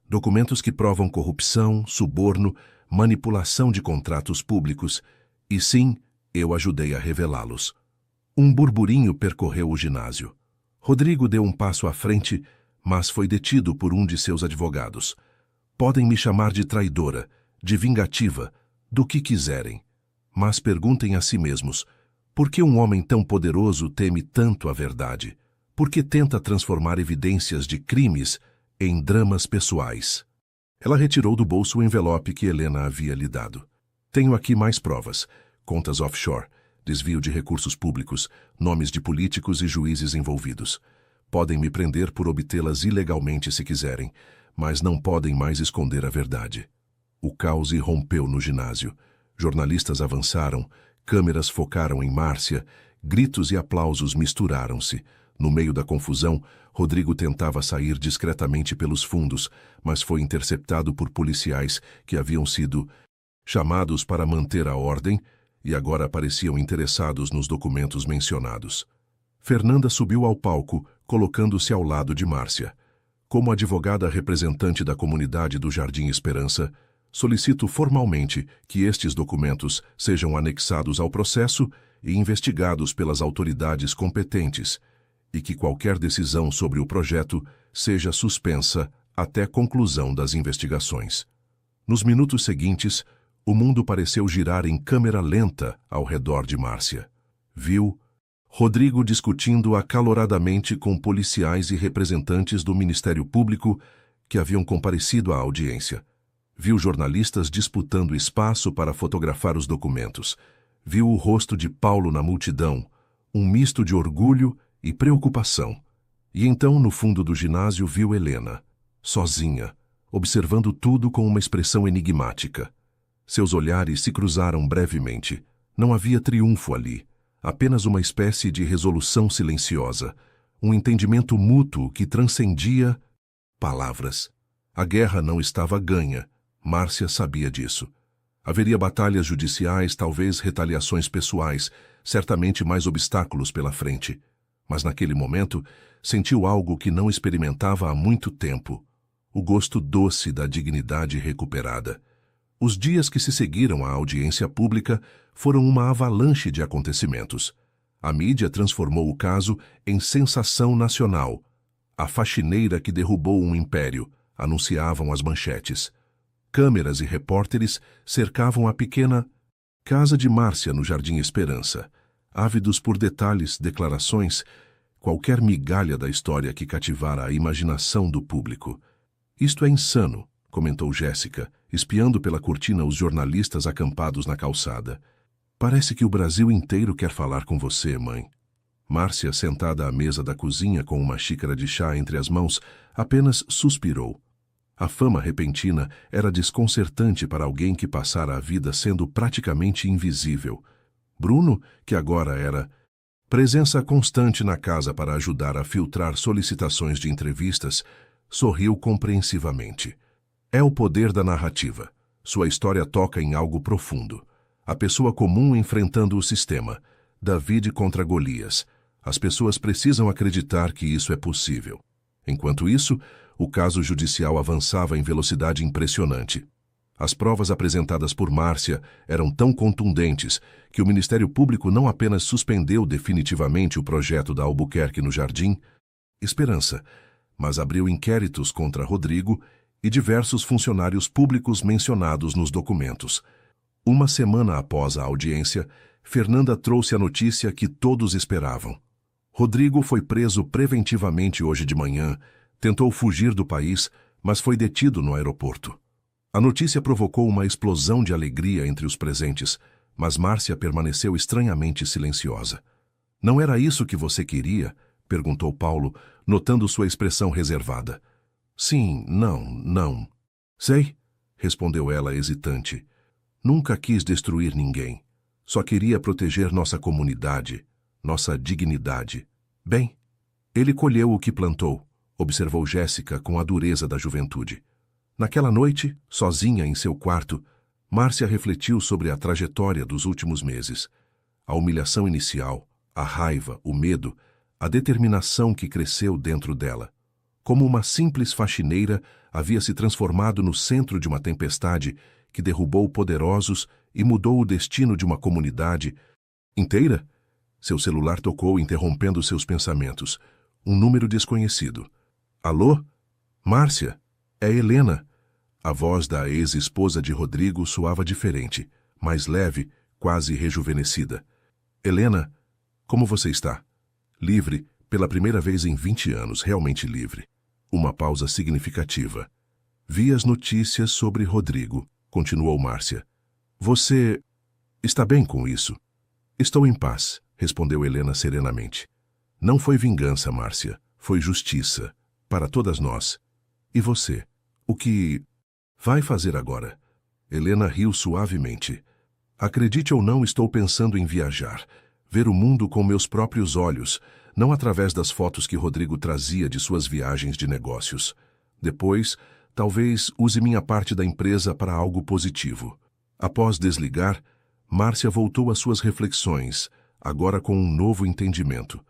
Documentos que provam corrupção, suborno, manipulação de contratos públicos. E sim, eu ajudei a revelá-los. Um burburinho percorreu o ginásio. Rodrigo deu um passo à frente, mas foi detido por um de seus advogados. Podem me chamar de traidora, de vingativa, do que quiserem. Mas perguntem a si mesmos, por que um homem tão poderoso teme tanto a verdade? Por que tenta transformar evidências de crimes em dramas pessoais? Ela retirou do bolso o envelope que Helena havia lhe dado. Tenho aqui mais provas. Contas offshore, desvio de recursos públicos, nomes de políticos e juízes envolvidos. Podem me prender por obtê-las ilegalmente se quiserem, mas não podem mais esconder a verdade. O caos irrompeu no ginásio. Jornalistas avançaram, câmeras focaram em Márcia, gritos e aplausos misturaram-se. No meio da confusão, Rodrigo tentava sair discretamente pelos fundos, mas foi interceptado por policiais que haviam sido chamados para manter a ordem e agora pareciam interessados nos documentos mencionados. Fernanda subiu ao palco, colocando-se ao lado de Márcia. Como advogada representante da comunidade do Jardim Esperança, solicito formalmente que estes documentos sejam anexados ao processo e investigados pelas autoridades competentes, e que qualquer decisão sobre o projeto seja suspensa até conclusão das investigações. Nos minutos seguintes, o mundo pareceu girar em câmera lenta ao redor de Márcia. Viu Rodrigo discutindo acaloradamente com policiais e representantes do Ministério Público que haviam comparecido à audiência. Viu jornalistas disputando espaço para fotografar os documentos. Viu o rosto de Paulo na multidão, um misto de orgulho e preocupação. E então, no fundo do ginásio, viu Helena, sozinha, observando tudo com uma expressão enigmática. Seus olhares se cruzaram brevemente. Não havia triunfo ali, apenas uma espécie de resolução silenciosa, um entendimento mútuo que transcendia palavras. A guerra não estava ganha. Márcia sabia disso. Haveria batalhas judiciais, talvez retaliações pessoais, certamente mais obstáculos pela frente. Mas naquele momento, sentiu algo que não experimentava há muito tempo. O gosto doce da dignidade recuperada. Os dias que se seguiram à audiência pública foram uma avalanche de acontecimentos. A mídia transformou o caso em sensação nacional. A faxineira que derrubou um império, anunciavam as manchetes. Câmeras e repórteres cercavam a pequena casa de Márcia no Jardim Esperança, ávidos por detalhes, declarações, qualquer migalha da história que cativara a imaginação do público. Isto é insano, comentou Jéssica, espiando pela cortina os jornalistas acampados na calçada. Parece que o Brasil inteiro quer falar com você, mãe. Márcia, sentada à mesa da cozinha com uma xícara de chá entre as mãos, apenas suspirou. A fama repentina era desconcertante para alguém que passara a vida sendo praticamente invisível. Bruno, que agora era presença constante na casa para ajudar a filtrar solicitações de entrevistas, sorriu compreensivamente. É o poder da narrativa. Sua história toca em algo profundo. A pessoa comum enfrentando o sistema. David contra Golias. As pessoas precisam acreditar que isso é possível. Enquanto isso, o caso judicial avançava em velocidade impressionante. As provas apresentadas por Márcia eram tão contundentes que o Ministério Público não apenas suspendeu definitivamente o projeto da Albuquerque no Jardim Esperança, mas abriu inquéritos contra Rodrigo e diversos funcionários públicos mencionados nos documentos. Uma semana após a audiência, Fernanda trouxe a notícia que todos esperavam. Rodrigo foi preso preventivamente hoje de manhã, tentou fugir do país, mas foi detido no aeroporto. A notícia provocou uma explosão de alegria entre os presentes, mas Márcia permaneceu estranhamente silenciosa. Não era isso que você queria? Perguntou Paulo, notando sua expressão reservada. Sim, não. Sei, respondeu ela hesitante. Nunca quis destruir ninguém. Só queria proteger nossa comunidade, nossa dignidade. Bem, ele colheu o que plantou, observou Jéssica com a dureza da juventude. Naquela noite, sozinha em seu quarto, Márcia refletiu sobre a trajetória dos últimos meses. A humilhação inicial, a raiva, o medo, a determinação que cresceu dentro dela. Como uma simples faxineira, havia se transformado no centro de uma tempestade que derrubou poderosos e mudou o destino de uma comunidade inteira. Seu celular tocou, interrompendo seus pensamentos. Um número desconhecido. Alô? Márcia? É Helena. A voz da ex-esposa de Rodrigo soava diferente, mais leve, quase rejuvenescida. Helena, como você está? Livre, pela primeira vez em 20 anos, realmente livre. Uma pausa significativa. Vi as notícias sobre Rodrigo, continuou Márcia. Você está bem com isso? Estou em paz, respondeu Helena serenamente. Não foi vingança, Márcia, foi justiça, para todas nós. E você? O que vai fazer agora? Helena riu suavemente. Acredite ou não, estou pensando em viajar, ver o mundo com meus próprios olhos, não através das fotos que Rodrigo trazia de suas viagens de negócios. Depois, talvez use minha parte da empresa para algo positivo. Após desligar, Márcia voltou às suas reflexões, agora com um novo entendimento.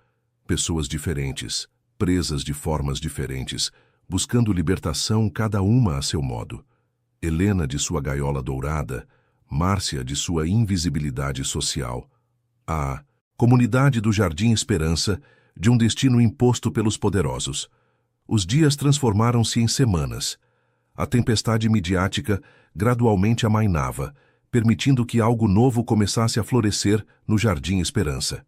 Pessoas diferentes, presas de formas diferentes, buscando libertação cada uma a seu modo. Helena de sua gaiola dourada, Márcia de sua invisibilidade social. A comunidade do Jardim Esperança, de um destino imposto pelos poderosos. Os dias transformaram-se em semanas. A tempestade midiática gradualmente amainava, permitindo que algo novo começasse a florescer no Jardim Esperança.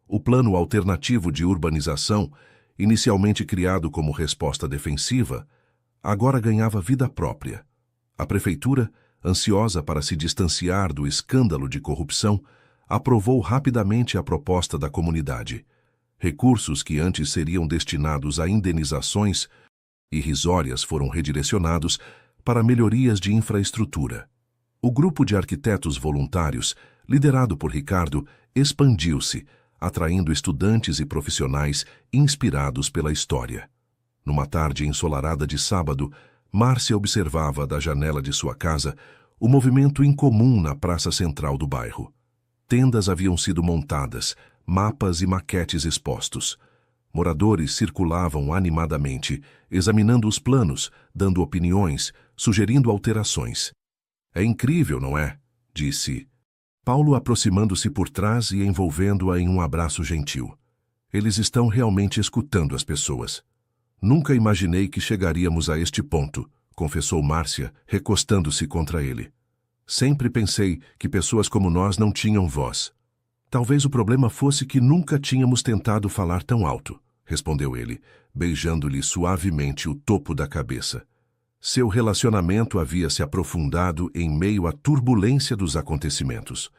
O plano alternativo de urbanização, inicialmente criado como resposta defensiva, agora ganhava vida própria. A prefeitura, ansiosa para se distanciar do escândalo de corrupção, aprovou rapidamente a proposta da comunidade. Recursos que antes seriam destinados a indenizações irrisórias foram redirecionados para melhorias de infraestrutura. O grupo de arquitetos voluntários, liderado por Ricardo, expandiu-se, atraindo estudantes e profissionais inspirados pela história. Numa tarde ensolarada de sábado, Márcia observava da janela de sua casa o movimento incomum na praça central do bairro. Tendas haviam sido montadas, mapas e maquetes expostos. Moradores circulavam animadamente, examinando os planos, dando opiniões, sugerindo alterações. É incrível, não é? Disse Paulo, aproximando-se por trás e envolvendo-a em um abraço gentil. Eles estão realmente escutando as pessoas. Nunca imaginei que chegaríamos a este ponto, confessou Márcia, recostando-se contra ele. Sempre pensei que pessoas como nós não tinham voz. Talvez o problema fosse que nunca tínhamos tentado falar tão alto, respondeu ele, beijando-lhe suavemente o topo da cabeça. Seu relacionamento havia se aprofundado em meio à turbulência dos acontecimentos.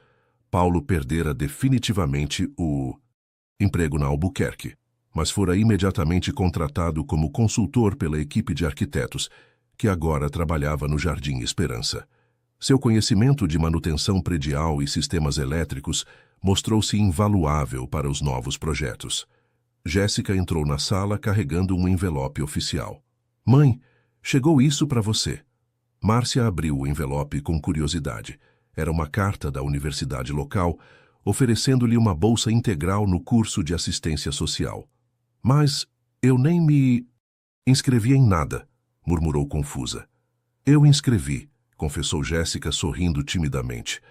Paulo perdera definitivamente o emprego na Albuquerque, mas fora imediatamente contratado como consultor pela equipe de arquitetos, que agora trabalhava no Jardim Esperança. Seu conhecimento de manutenção predial e sistemas elétricos mostrou-se invaluável para os novos projetos. Jéssica entrou na sala carregando um envelope oficial. Mãe, chegou isso para você. Márcia abriu o envelope com curiosidade. Era uma carta da universidade local, oferecendo-lhe uma bolsa integral no curso de assistência social. Mas eu nem me inscrevi em nada, murmurou confusa. Eu inscrevi, confessou Jéssica sorrindo timidamente.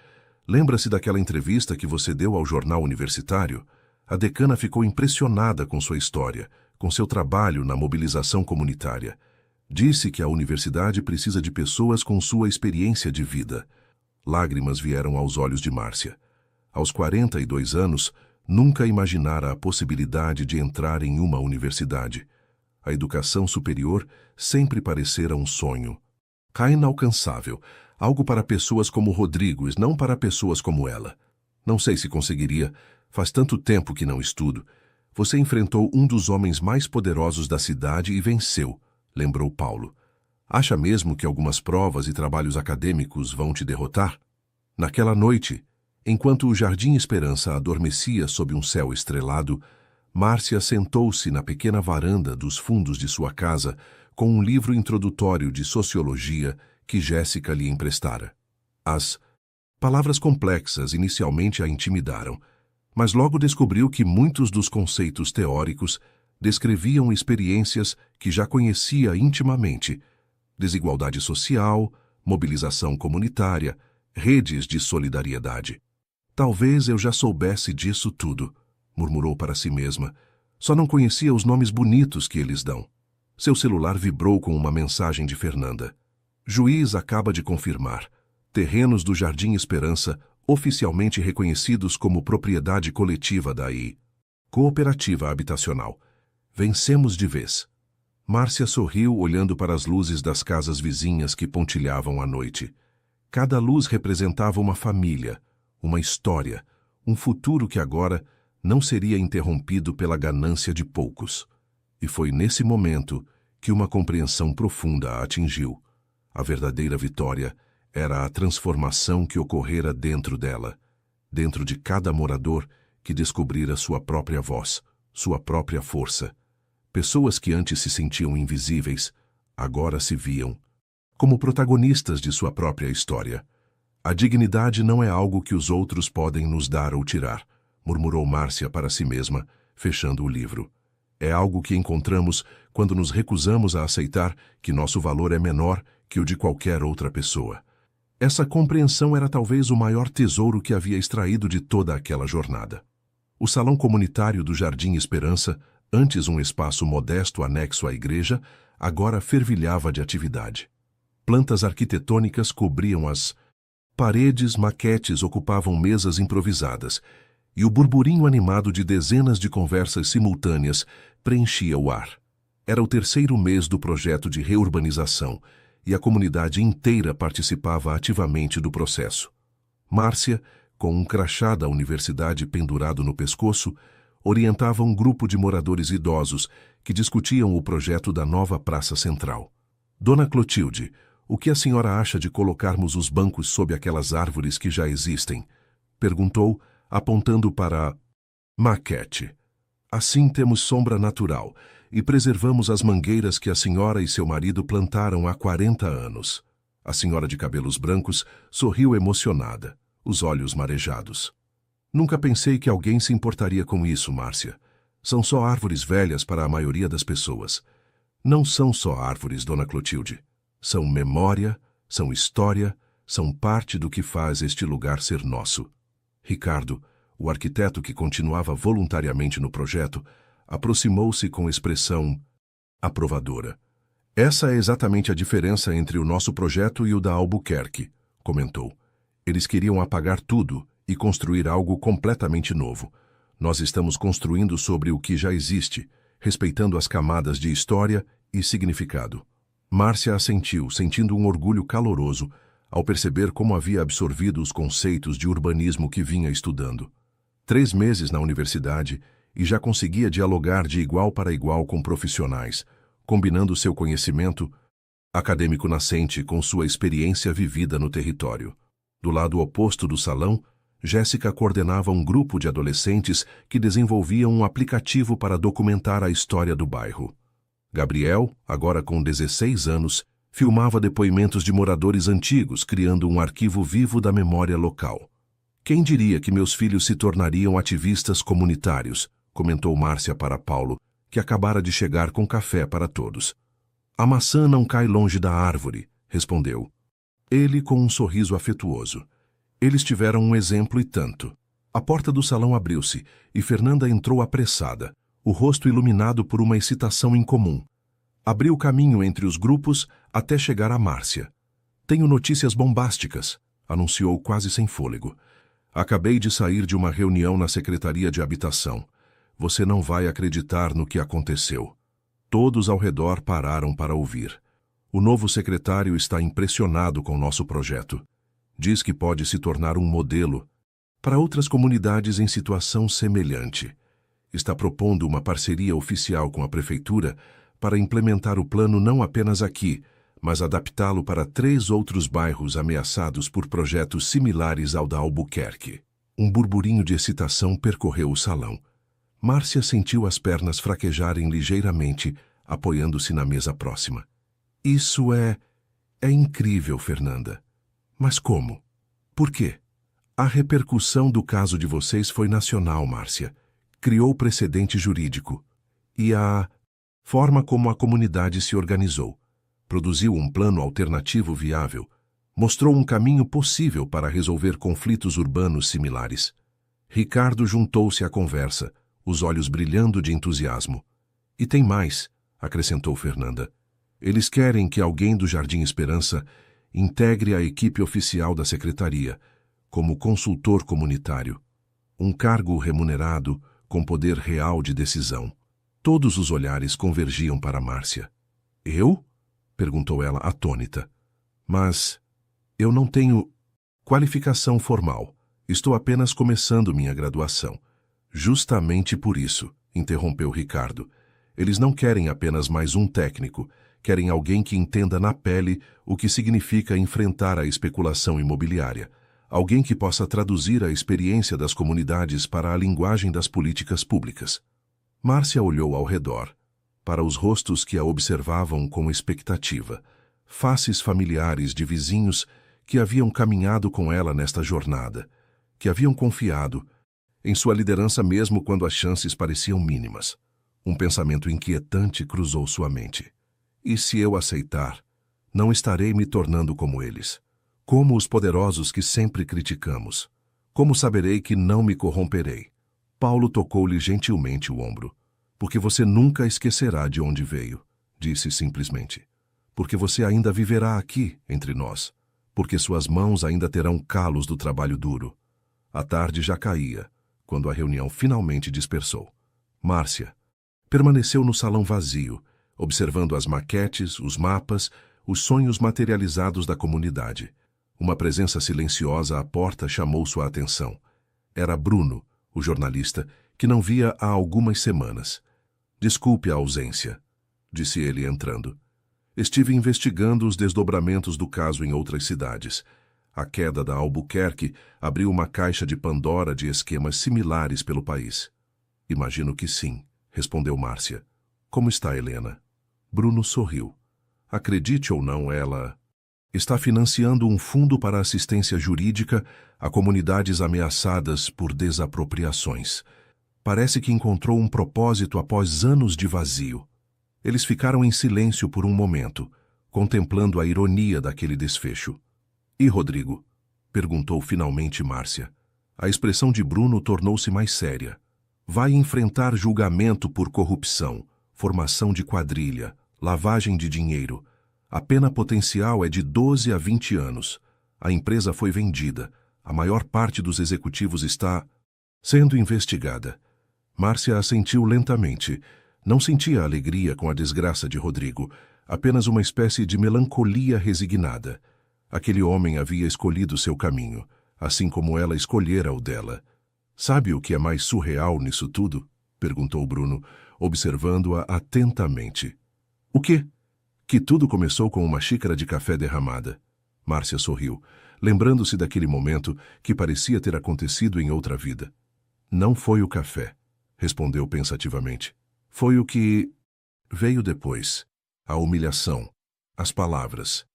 Lembra-se daquela entrevista que você deu ao jornal universitário? A decana ficou impressionada com sua história, com seu trabalho na mobilização comunitária. Disse que a universidade precisa de pessoas com sua experiência de vida. Lágrimas vieram aos olhos de Márcia. Aos 42 anos, nunca imaginara a possibilidade de entrar em uma universidade. A educação superior sempre parecera um sonho. Inalcançável, algo para pessoas como Rodrigues, não para pessoas como ela. Não sei se conseguiria, faz tanto tempo que não estudo. Você enfrentou um dos homens mais poderosos da cidade e venceu, lembrou Paulo. Acha mesmo que algumas provas e trabalhos acadêmicos vão te derrotar? Naquela noite, enquanto o Jardim Esperança adormecia sob um céu estrelado, Márcia sentou-se na pequena varanda dos fundos de sua casa com um livro introdutório de sociologia que Jéssica lhe emprestara. As palavras complexas inicialmente a intimidaram, mas logo descobriu que muitos dos conceitos teóricos descreviam experiências que já conhecia intimamente: desigualdade social, mobilização comunitária, redes de solidariedade. Talvez eu já soubesse disso tudo, murmurou para si mesma. Só não conhecia os nomes bonitos que eles dão. Seu celular vibrou com uma mensagem de Fernanda. Juiz acaba de confirmar. Terrenos do Jardim Esperança oficialmente reconhecidos como propriedade coletiva da Cooperativa Habitacional. Vencemos de vez. Márcia sorriu olhando para as luzes das casas vizinhas que pontilhavam a noite. Cada luz representava uma família, uma história, um futuro que agora não seria interrompido pela ganância de poucos. E foi nesse momento que uma compreensão profunda a atingiu. A verdadeira vitória era a transformação que ocorrera dentro dela, dentro de cada morador que descobrira sua própria voz, sua própria força. Pessoas que antes se sentiam invisíveis, agora se viam como protagonistas de sua própria história. A dignidade não é algo que os outros podem nos dar ou tirar, murmurou Márcia para si mesma, fechando o livro. É algo que encontramos quando nos recusamos a aceitar que nosso valor é menor que o de qualquer outra pessoa. Essa compreensão era talvez o maior tesouro que havia extraído de toda aquela jornada. O salão comunitário do Jardim Esperança, antes um espaço modesto anexo à igreja, agora fervilhava de atividade. Plantas arquitetônicas cobriam as paredes, maquetes ocupavam mesas improvisadas, e o burburinho animado de dezenas de conversas simultâneas preenchia o ar. Era o 3º mês do projeto de reurbanização, e a comunidade inteira participava ativamente do processo. Márcia, com um crachá da universidade pendurado no pescoço, orientava um grupo de moradores idosos que discutiam o projeto da nova Praça Central. Dona Clotilde, o que a senhora acha de colocarmos os bancos sob aquelas árvores que já existem? Perguntou, apontando para a maquete. Assim temos sombra natural e preservamos as mangueiras que a senhora e seu marido plantaram há 40 anos. A senhora de cabelos brancos sorriu emocionada, os olhos marejados. Nunca pensei que alguém se importaria com isso, Márcia. São só árvores velhas para a maioria das pessoas. Não são só árvores, Dona Clotilde. São memória, são história, são parte do que faz este lugar ser nosso. Ricardo, o arquiteto que continuava voluntariamente no projeto, aproximou-se com expressão aprovadora. Essa é exatamente a diferença entre o nosso projeto e o da Albuquerque, comentou. Eles queriam apagar tudo e construir algo completamente novo. Nós estamos construindo sobre o que já existe, respeitando as camadas de história e significado. Márcia assentiu, sentindo um orgulho caloroso, ao perceber como havia absorvido os conceitos de urbanismo que vinha estudando. 3 meses na universidade e já conseguia dialogar de igual para igual com profissionais, combinando seu conhecimento acadêmico nascente com sua experiência vivida no território. Do lado oposto do salão, Jéssica coordenava um grupo de adolescentes que desenvolviam um aplicativo para documentar a história do bairro. Gabriel, agora com 16 anos, filmava depoimentos de moradores antigos, criando um arquivo vivo da memória local. Quem diria que meus filhos se tornariam ativistas comunitários, comentou Márcia para Paulo, que acabara de chegar com café para todos. A maçã não cai longe da árvore, respondeu. Ele com um sorriso afetuoso. Eles tiveram um exemplo e tanto. A porta do salão abriu-se e Fernanda entrou apressada, o rosto iluminado por uma excitação incomum. Abriu caminho entre os grupos até chegar a Márcia. Tenho notícias bombásticas, anunciou quase sem fôlego. Acabei de sair de uma reunião na Secretaria de Habitação. Você não vai acreditar no que aconteceu. Todos ao redor pararam para ouvir. O novo secretário está impressionado com nosso projeto. Diz que pode se tornar um modelo para outras comunidades em situação semelhante. Está propondo uma parceria oficial com a prefeitura para implementar o plano não apenas aqui, mas adaptá-lo para 3 outros bairros ameaçados por projetos similares ao da Albuquerque. Um burburinho de excitação percorreu o salão. Márcia sentiu as pernas fraquejarem ligeiramente, apoiando-se na mesa próxima. Isso é incrível, Fernanda. Mas como? Por quê? A repercussão do caso de vocês foi nacional, Márcia. Criou precedente jurídico. E a forma como a comunidade se organizou. Produziu um plano alternativo viável. Mostrou um caminho possível para resolver conflitos urbanos similares. Ricardo juntou-se à conversa, os olhos brilhando de entusiasmo. E tem mais, acrescentou Fernanda. Eles querem que alguém do Jardim Esperança integre a equipe oficial da secretaria, como consultor comunitário. Um cargo remunerado, com poder real de decisão. Todos os olhares convergiam para Márcia. Eu? Perguntou ela atônita. Mas eu não tenho qualificação formal. Estou apenas começando minha graduação. Justamente por isso, interrompeu Ricardo. Eles não querem apenas mais um técnico, querem alguém que entenda na pele o que significa enfrentar a especulação imobiliária. Alguém que possa traduzir a experiência das comunidades para a linguagem das políticas públicas. Márcia olhou ao redor, para os rostos que a observavam com expectativa, faces familiares de vizinhos que haviam caminhado com ela nesta jornada, que haviam confiado em sua liderança mesmo quando as chances pareciam mínimas. Um pensamento inquietante cruzou sua mente. E se eu aceitar, não estarei me tornando como eles? Como os poderosos que sempre criticamos. Como saberei que não me corromperei? Paulo tocou-lhe gentilmente o ombro. Porque você nunca esquecerá de onde veio, disse simplesmente. Porque você ainda viverá aqui, entre nós. Porque suas mãos ainda terão calos do trabalho duro. A tarde já caía, quando a reunião finalmente dispersou. Márcia permaneceu no salão vazio, observando as maquetes, os mapas, os sonhos materializados da comunidade. Uma presença silenciosa à porta chamou sua atenção. Era Bruno, o jornalista, que não via há algumas semanas. Desculpe a ausência, disse ele entrando. Estive investigando os desdobramentos do caso em outras cidades. A queda da Albuquerque abriu uma caixa de Pandora de esquemas similares pelo país. Imagino que sim, respondeu Márcia. Como está Helena? Bruno sorriu. Acredite ou não, ela está financiando um fundo para assistência jurídica a comunidades ameaçadas por desapropriações. Parece que encontrou um propósito após anos de vazio. Eles ficaram em silêncio por um momento, contemplando a ironia daquele desfecho. E Rodrigo? Perguntou finalmente Márcia. A expressão de Bruno tornou-se mais séria. Vai enfrentar julgamento por corrupção, formação de quadrilha, lavagem de dinheiro. A pena potencial é de 12 a 20 anos. A empresa foi vendida. A maior parte dos executivos está sendo investigada. Márcia assentiu lentamente. Não sentia alegria com a desgraça de Rodrigo, apenas uma espécie de melancolia resignada. Aquele homem havia escolhido seu caminho, assim como ela escolhera o dela. Sabe o que é mais surreal nisso tudo? Perguntou Bruno, observando-a atentamente. O quê? Que tudo começou com uma xícara de café derramada. Márcia sorriu, lembrando-se daquele momento que parecia ter acontecido em outra vida. Não foi o café, respondeu pensativamente. Foi o que veio depois. A humilhação, as palavras.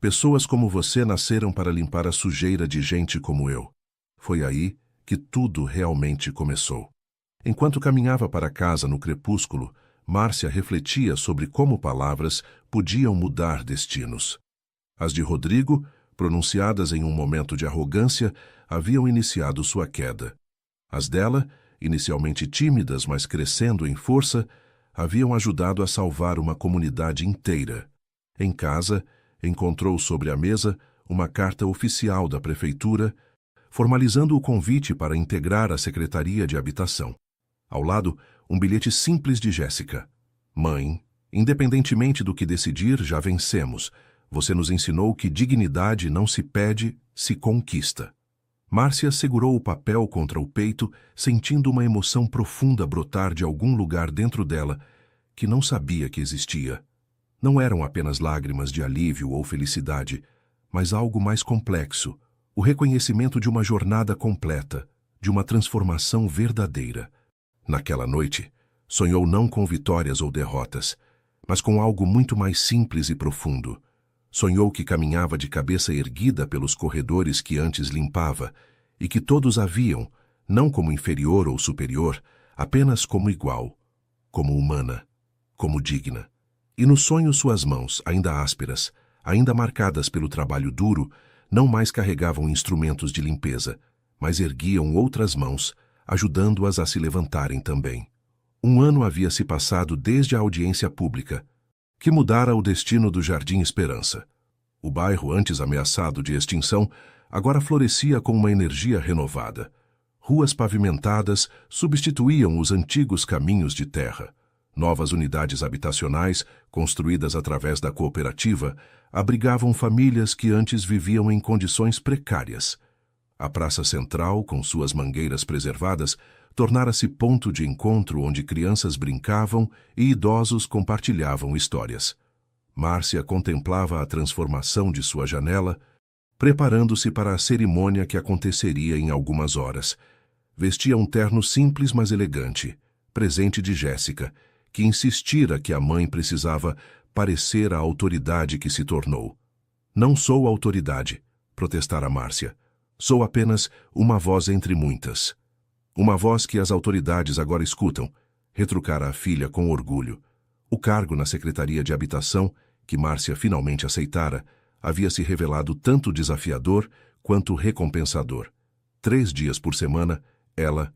Pessoas como você nasceram para limpar a sujeira de gente como eu. Foi aí que tudo realmente começou. Enquanto caminhava para casa no crepúsculo, Márcia refletia sobre como palavras podiam mudar destinos. As de Rodrigo, pronunciadas em um momento de arrogância, haviam iniciado sua queda. As dela, inicialmente tímidas, mas crescendo em força, haviam ajudado a salvar uma comunidade inteira. Em casa, encontrou sobre a mesa uma carta oficial da prefeitura, formalizando o convite para integrar a Secretaria de Habitação. Ao lado, um bilhete simples de Jéssica. Mãe, independentemente do que decidir, já vencemos. Você nos ensinou que dignidade não se pede, se conquista. Márcia segurou o papel contra o peito, sentindo uma emoção profunda brotar de algum lugar dentro dela que não sabia que existia. Não eram apenas lágrimas de alívio ou felicidade, mas algo mais complexo, o reconhecimento de uma jornada completa, de uma transformação verdadeira. Naquela noite, sonhou não com vitórias ou derrotas, mas com algo muito mais simples e profundo. Sonhou que caminhava de cabeça erguida pelos corredores que antes limpava, e que todos a viam, não como inferior ou superior, apenas como igual, como humana, como digna. E no sonho suas mãos, ainda ásperas, ainda marcadas pelo trabalho duro, não mais carregavam instrumentos de limpeza, mas erguiam outras mãos, ajudando-as a se levantarem também. 1 ano havia se passado desde a audiência pública, que mudara o destino do Jardim Esperança. O bairro, antes ameaçado de extinção, agora florescia com uma energia renovada. Ruas pavimentadas substituíam os antigos caminhos de terra. Novas unidades habitacionais, construídas através da cooperativa, abrigavam famílias que antes viviam em condições precárias. A Praça Central, com suas mangueiras preservadas, tornara-se ponto de encontro onde crianças brincavam e idosos compartilhavam histórias. Márcia contemplava a transformação de sua janela, preparando-se para a cerimônia que aconteceria em algumas horas. Vestia um terno simples, mas elegante, presente de Jéssica, que insistira que a mãe precisava parecer a autoridade que se tornou. Não sou autoridade, protestara Márcia. Sou apenas uma voz entre muitas. Uma voz que as autoridades agora escutam, retrucara a filha com orgulho. O cargo na Secretaria de Habitação, que Márcia finalmente aceitara, havia se revelado tanto desafiador quanto recompensador. 3 dias por semana, ela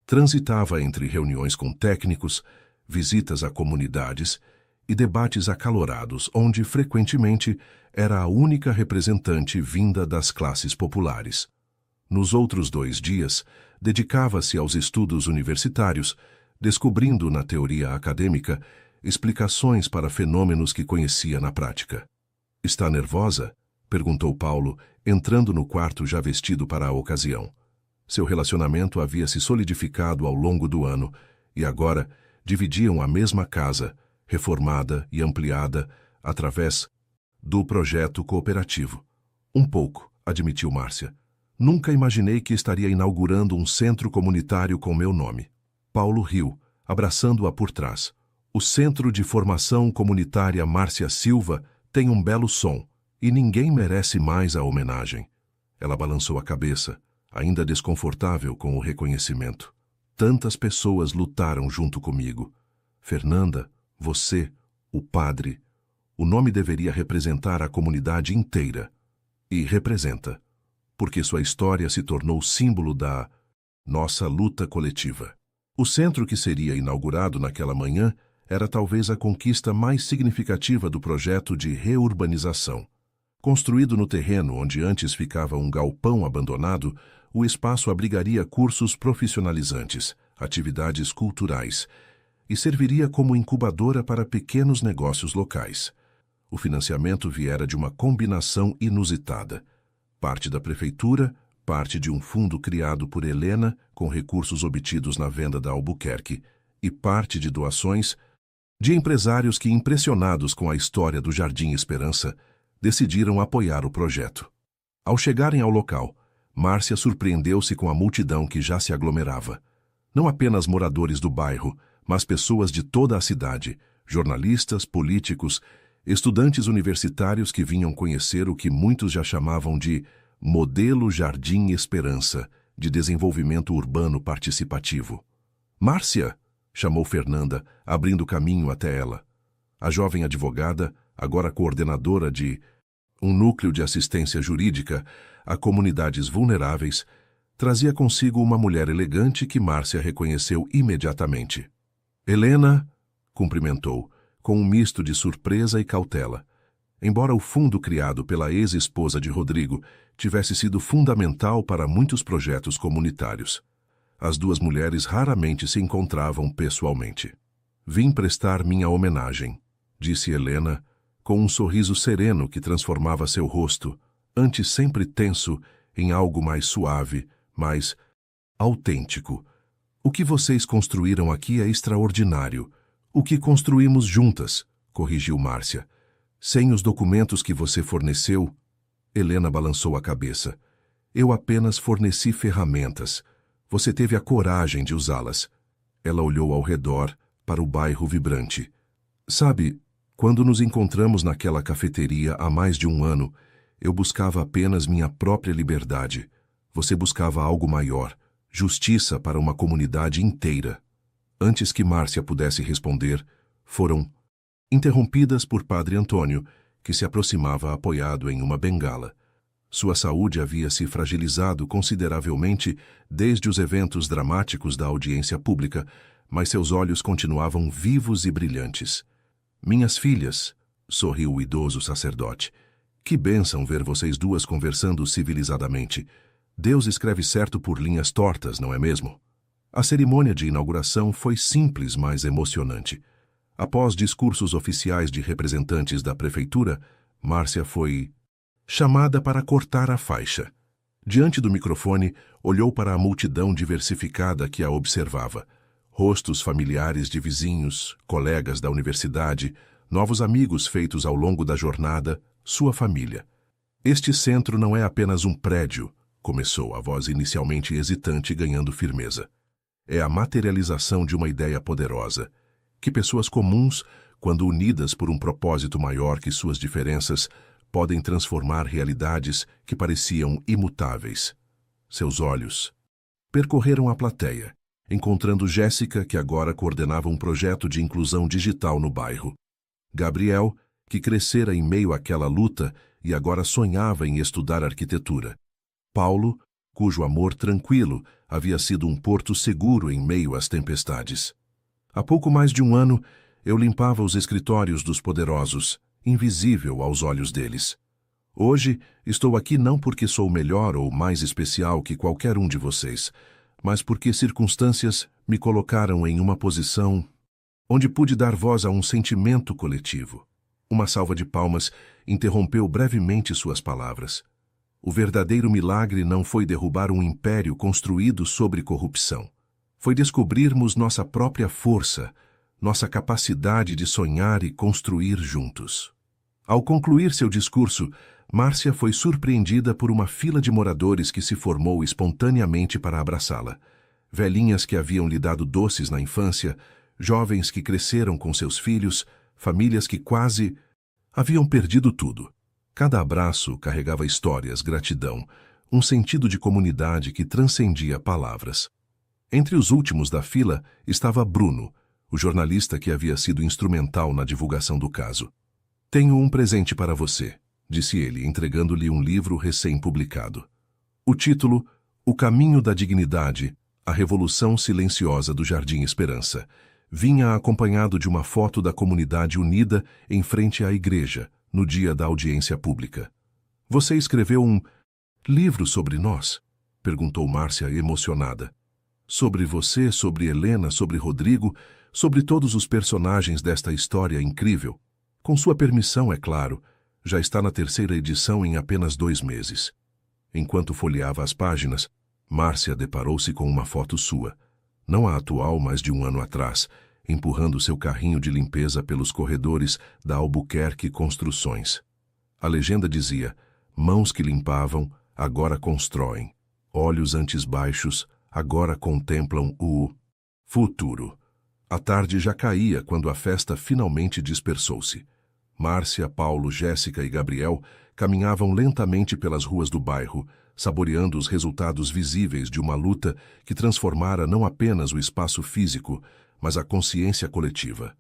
transitava entre reuniões com técnicos, visitas a comunidades e debates acalorados, onde frequentemente era a única representante vinda das classes populares. Nos outros 2 dias, dedicava-se aos estudos universitários, descobrindo na teoria acadêmica explicações para fenômenos que conhecia na prática. "Está nervosa?" perguntou Paulo, entrando no quarto já vestido para a ocasião. Seu relacionamento havia se solidificado ao longo do ano e agora dividiam a mesma casa, reformada e ampliada através do projeto cooperativo. "Um pouco", admitiu Márcia. "Nunca imaginei que estaria inaugurando um centro comunitário com meu nome." Paulo riu, abraçando-a por trás. "O Centro de Formação Comunitária Márcia Silva tem um belo som, e ninguém merece mais a homenagem." Ela balançou a cabeça, ainda desconfortável com o reconhecimento. "Tantas pessoas lutaram junto comigo. Fernanda, você, o padre. O nome deveria representar a comunidade inteira. E representa, porque sua história se tornou símbolo da nossa luta coletiva." O centro que seria inaugurado naquela manhã era talvez a conquista mais significativa do projeto de reurbanização. Construído no terreno onde antes ficava um galpão abandonado, o espaço abrigaria cursos profissionalizantes, atividades culturais, e serviria como incubadora para pequenos negócios locais. O financiamento viera de uma combinação inusitada. Parte da prefeitura, parte de um fundo criado por Helena com recursos obtidos na venda da Albuquerque e parte de doações de empresários que, impressionados com a história do Jardim Esperança, decidiram apoiar o projeto. Ao chegarem ao local, Márcia surpreendeu-se com a multidão que já se aglomerava. Não apenas moradores do bairro, mas pessoas de toda a cidade, jornalistas, políticos, estudantes universitários que vinham conhecer o que muitos já chamavam de Modelo Jardim Esperança, de desenvolvimento urbano participativo. "Márcia!" chamou Fernanda, abrindo caminho até ela. A jovem advogada, agora coordenadora de um núcleo de assistência jurídica a comunidades vulneráveis, trazia consigo uma mulher elegante que Márcia reconheceu imediatamente. "Helena!" cumprimentou, com um misto de surpresa e cautela. Embora o fundo criado pela ex-esposa de Rodrigo tivesse sido fundamental para muitos projetos comunitários, as duas mulheres raramente se encontravam pessoalmente. Vim prestar minha homenagem, disse Helena, com um sorriso sereno que transformava seu rosto, antes sempre tenso, em algo mais suave, mais autêntico. O que vocês construíram aqui é extraordinário. O que construímos juntas, corrigiu Márcia. Sem os documentos que você forneceu, Helena balançou a cabeça. Eu apenas forneci ferramentas. Você teve a coragem de usá-las. Ela olhou ao redor, para o bairro vibrante. Sabe, quando nos encontramos naquela cafeteria há mais de um ano, eu buscava apenas minha própria liberdade. Você buscava algo maior, justiça para uma comunidade inteira. Antes que Márcia pudesse responder, foram interrompidas por Padre Antônio, que se aproximava apoiado em uma bengala. Sua saúde havia se fragilizado consideravelmente desde os eventos dramáticos da audiência pública, mas seus olhos continuavam vivos e brilhantes. Minhas filhas, sorriu o idoso sacerdote, que bênção ver vocês duas conversando civilizadamente. Deus escreve certo por linhas tortas, não é mesmo? A cerimônia de inauguração foi simples, mas emocionante. Após discursos oficiais de representantes da prefeitura, Márcia foi chamada para cortar a faixa. Diante do microfone, olhou para a multidão diversificada que a observava. Rostos familiares de vizinhos, colegas da universidade, novos amigos feitos ao longo da jornada, sua família. Este centro não é apenas um prédio, começou a voz inicialmente hesitante ganhando firmeza. É a materialização de uma ideia poderosa, que pessoas comuns, quando unidas por um propósito maior que suas diferenças, podem transformar realidades que pareciam imutáveis. Seus olhos percorreram a plateia, encontrando Jéssica, que agora coordenava um projeto de inclusão digital no bairro. Gabriel, que crescera em meio àquela luta e agora sonhava em estudar arquitetura. Paulo, cujo amor tranquilo havia sido um porto seguro em meio às tempestades. Há pouco mais de um ano, eu limpava os escritórios dos poderosos, invisível aos olhos deles. Hoje, estou aqui não porque sou melhor ou mais especial que qualquer um de vocês, mas porque circunstâncias me colocaram em uma posição onde pude dar voz a um sentimento coletivo. Uma salva de palmas interrompeu brevemente suas palavras. O verdadeiro milagre não foi derrubar um império construído sobre corrupção. Foi descobrirmos nossa própria força, nossa capacidade de sonhar e construir juntos. Ao concluir seu discurso, Márcia foi surpreendida por uma fila de moradores que se formou espontaneamente para abraçá-la. Velhinhas que haviam lhe dado doces na infância, jovens que cresceram com seus filhos, famílias que quase haviam perdido tudo. Cada abraço carregava histórias, gratidão, um sentido de comunidade que transcendia palavras. Entre os últimos da fila estava Bruno, o jornalista que havia sido instrumental na divulgação do caso. «Tenho um presente para você», disse ele, entregando-lhe um livro recém-publicado. O título, O Caminho da Dignidade, a Revolução Silenciosa do Jardim Esperança, vinha acompanhado de uma foto da comunidade unida em frente à igreja, no dia da audiência pública. «Você escreveu um livro sobre nós?» perguntou Márcia emocionada. «Sobre você, sobre Helena, sobre Rodrigo, sobre todos os personagens desta história incrível. Com sua permissão, é claro, já está na 3ª edição em apenas 2 meses. Enquanto folheava as páginas, Márcia deparou-se com uma foto sua, não a atual, mas de um ano atrás, empurrando seu carrinho de limpeza pelos corredores da Albuquerque Construções. A legenda dizia: mãos que limpavam, agora constroem. Olhos antes baixos, agora contemplam o futuro. A tarde já caía quando a festa finalmente dispersou-se. Márcia, Paulo, Jéssica e Gabriel caminhavam lentamente pelas ruas do bairro, saboreando os resultados visíveis de uma luta que transformara não apenas o espaço físico, mas a consciência coletiva.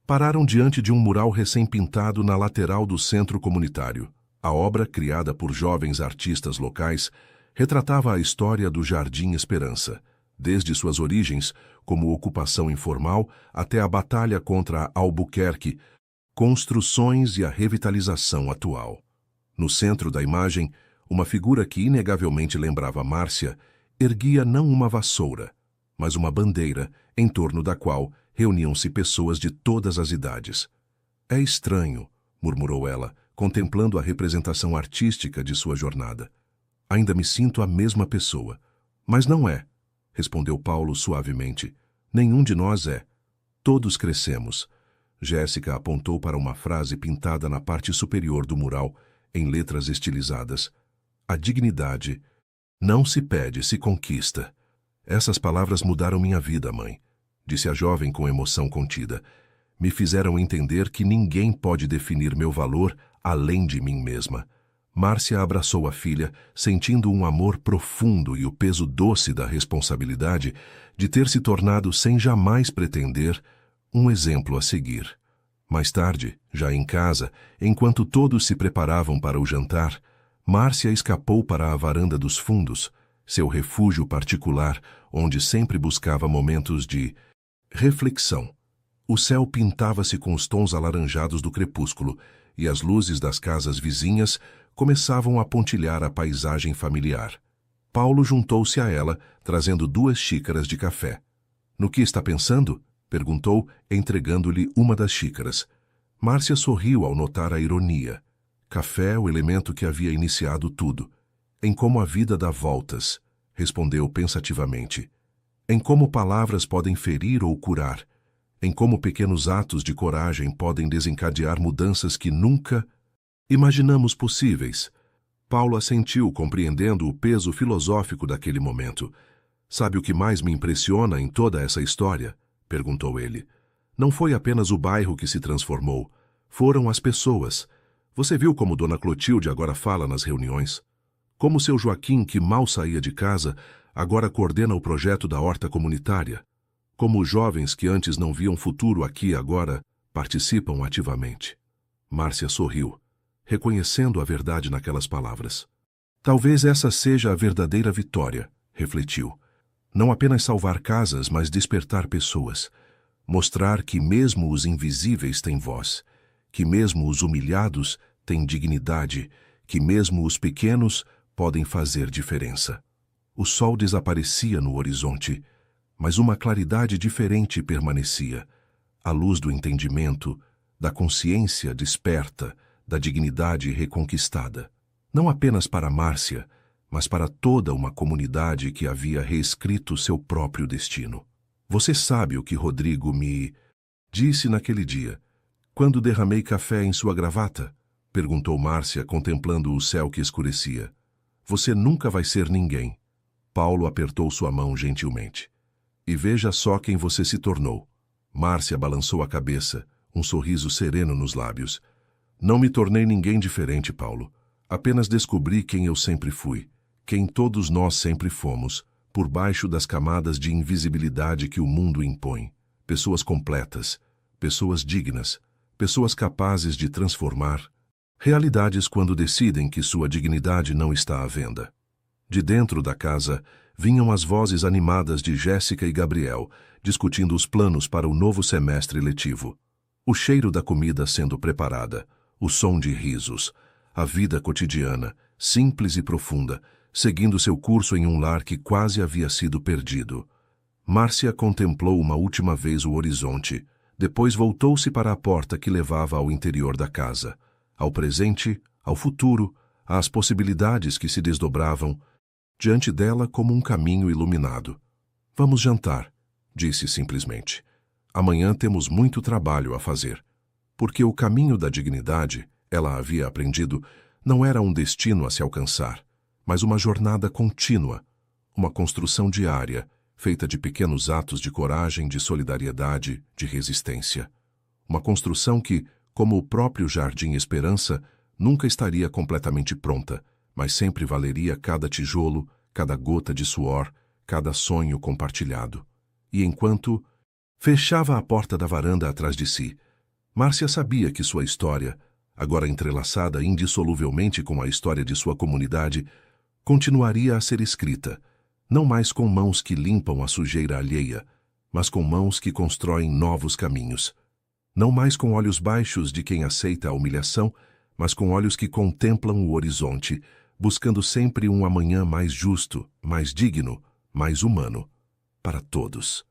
Pararam diante de um mural recém-pintado na lateral do centro comunitário. A obra, criada por jovens artistas locais, retratava a história do Jardim Esperança, desde suas origens, como ocupação informal, até a batalha contra Albuquerque, construções e a revitalização atual. No centro da imagem, uma figura que inegavelmente lembrava Márcia erguia não uma vassoura, mas uma bandeira em torno da qual reuniam-se pessoas de todas as idades. É estranho, murmurou ela, contemplando a representação artística de sua jornada. Ainda me sinto a mesma pessoa. Mas não é, respondeu Paulo suavemente. Nenhum de nós é. Todos crescemos. Jéssica apontou para uma frase pintada na parte superior do mural, em letras estilizadas. A dignidade não se pede, se conquista. Essas palavras mudaram minha vida, mãe, disse a jovem com emoção contida. Me fizeram entender que ninguém pode definir meu valor além de mim mesma. Márcia abraçou a filha, sentindo um amor profundo e o peso doce da responsabilidade de ter se tornado, sem jamais pretender, um exemplo a seguir. Mais tarde, já em casa, enquanto todos se preparavam para o jantar, Márcia escapou para a varanda dos fundos, seu refúgio particular, onde sempre buscava momentos de reflexão. O céu pintava-se com os tons alaranjados do crepúsculo e as luzes das casas vizinhas começavam a pontilhar a paisagem familiar. Paulo juntou-se a ela, trazendo 2 xícaras de café. No que está pensando? Perguntou, entregando-lhe uma das xícaras. Márcia sorriu ao notar a ironia. Café, o elemento que havia iniciado tudo. Em como a vida dá voltas, respondeu pensativamente. Em como palavras podem ferir ou curar. Em como pequenos atos de coragem podem desencadear mudanças que nunca imaginamos possíveis. Paulo assentiu, compreendendo o peso filosófico daquele momento. Sabe o que mais me impressiona em toda essa história? Perguntou ele. Não foi apenas o bairro que se transformou. Foram as pessoas. Você viu como Dona Clotilde agora fala nas reuniões? Como seu Joaquim, que mal saía de casa, agora coordena o projeto da horta comunitária? Como os jovens que antes não viam futuro aqui agora participam ativamente? Márcia sorriu, reconhecendo a verdade naquelas palavras. Talvez essa seja a verdadeira vitória, refletiu. Não apenas salvar casas, mas despertar pessoas. Mostrar que mesmo os invisíveis têm voz, que mesmo os humilhados têm dignidade, que mesmo os pequenos podem fazer diferença. O sol desaparecia no horizonte, mas uma claridade diferente permanecia. A luz do entendimento, da consciência desperta, da dignidade reconquistada. Não apenas para Márcia, mas para toda uma comunidade que havia reescrito seu próprio destino. Você sabe o que Rodrigo me disse naquele dia, quando derramei café em sua gravata? Perguntou Márcia, contemplando o céu que escurecia. Você nunca vai ser ninguém. Paulo apertou sua mão gentilmente. E veja só quem você se tornou. Márcia balançou a cabeça, um sorriso sereno nos lábios. Não me tornei ninguém diferente, Paulo. Apenas descobri quem eu sempre fui, quem todos nós sempre fomos, por baixo das camadas de invisibilidade que o mundo impõe. Pessoas completas, pessoas dignas, pessoas capazes de transformar realidades quando decidem que sua dignidade não está à venda. De dentro da casa, vinham as vozes animadas de Jéssica e Gabriel, discutindo os planos para o novo semestre letivo. O cheiro da comida sendo preparada, o som de risos, a vida cotidiana, simples e profunda, seguindo seu curso em um lar que quase havia sido perdido. Márcia contemplou uma última vez o horizonte, depois voltou-se para a porta que levava ao interior da casa, ao presente, ao futuro, às possibilidades que se desdobravam diante dela como um caminho iluminado. Vamos jantar, disse simplesmente. Amanhã temos muito trabalho a fazer. Porque o caminho da dignidade, ela havia aprendido, não era um destino a se alcançar, mas uma jornada contínua, uma construção diária, feita de pequenos atos de coragem, de solidariedade, de resistência. Uma construção que, como o próprio Jardim Esperança, nunca estaria completamente pronta, mas sempre valeria cada tijolo, cada gota de suor, cada sonho compartilhado. E enquanto fechava a porta da varanda atrás de si, Márcia sabia que sua história, agora entrelaçada indissoluvelmente com a história de sua comunidade, continuaria a ser escrita, Não mais com mãos que limpam a sujeira alheia, mas com mãos que constroem novos caminhos. Não mais com olhos baixos de quem aceita a humilhação, mas com olhos que contemplam o horizonte, buscando sempre um amanhã mais justo, mais digno, mais humano, para todos.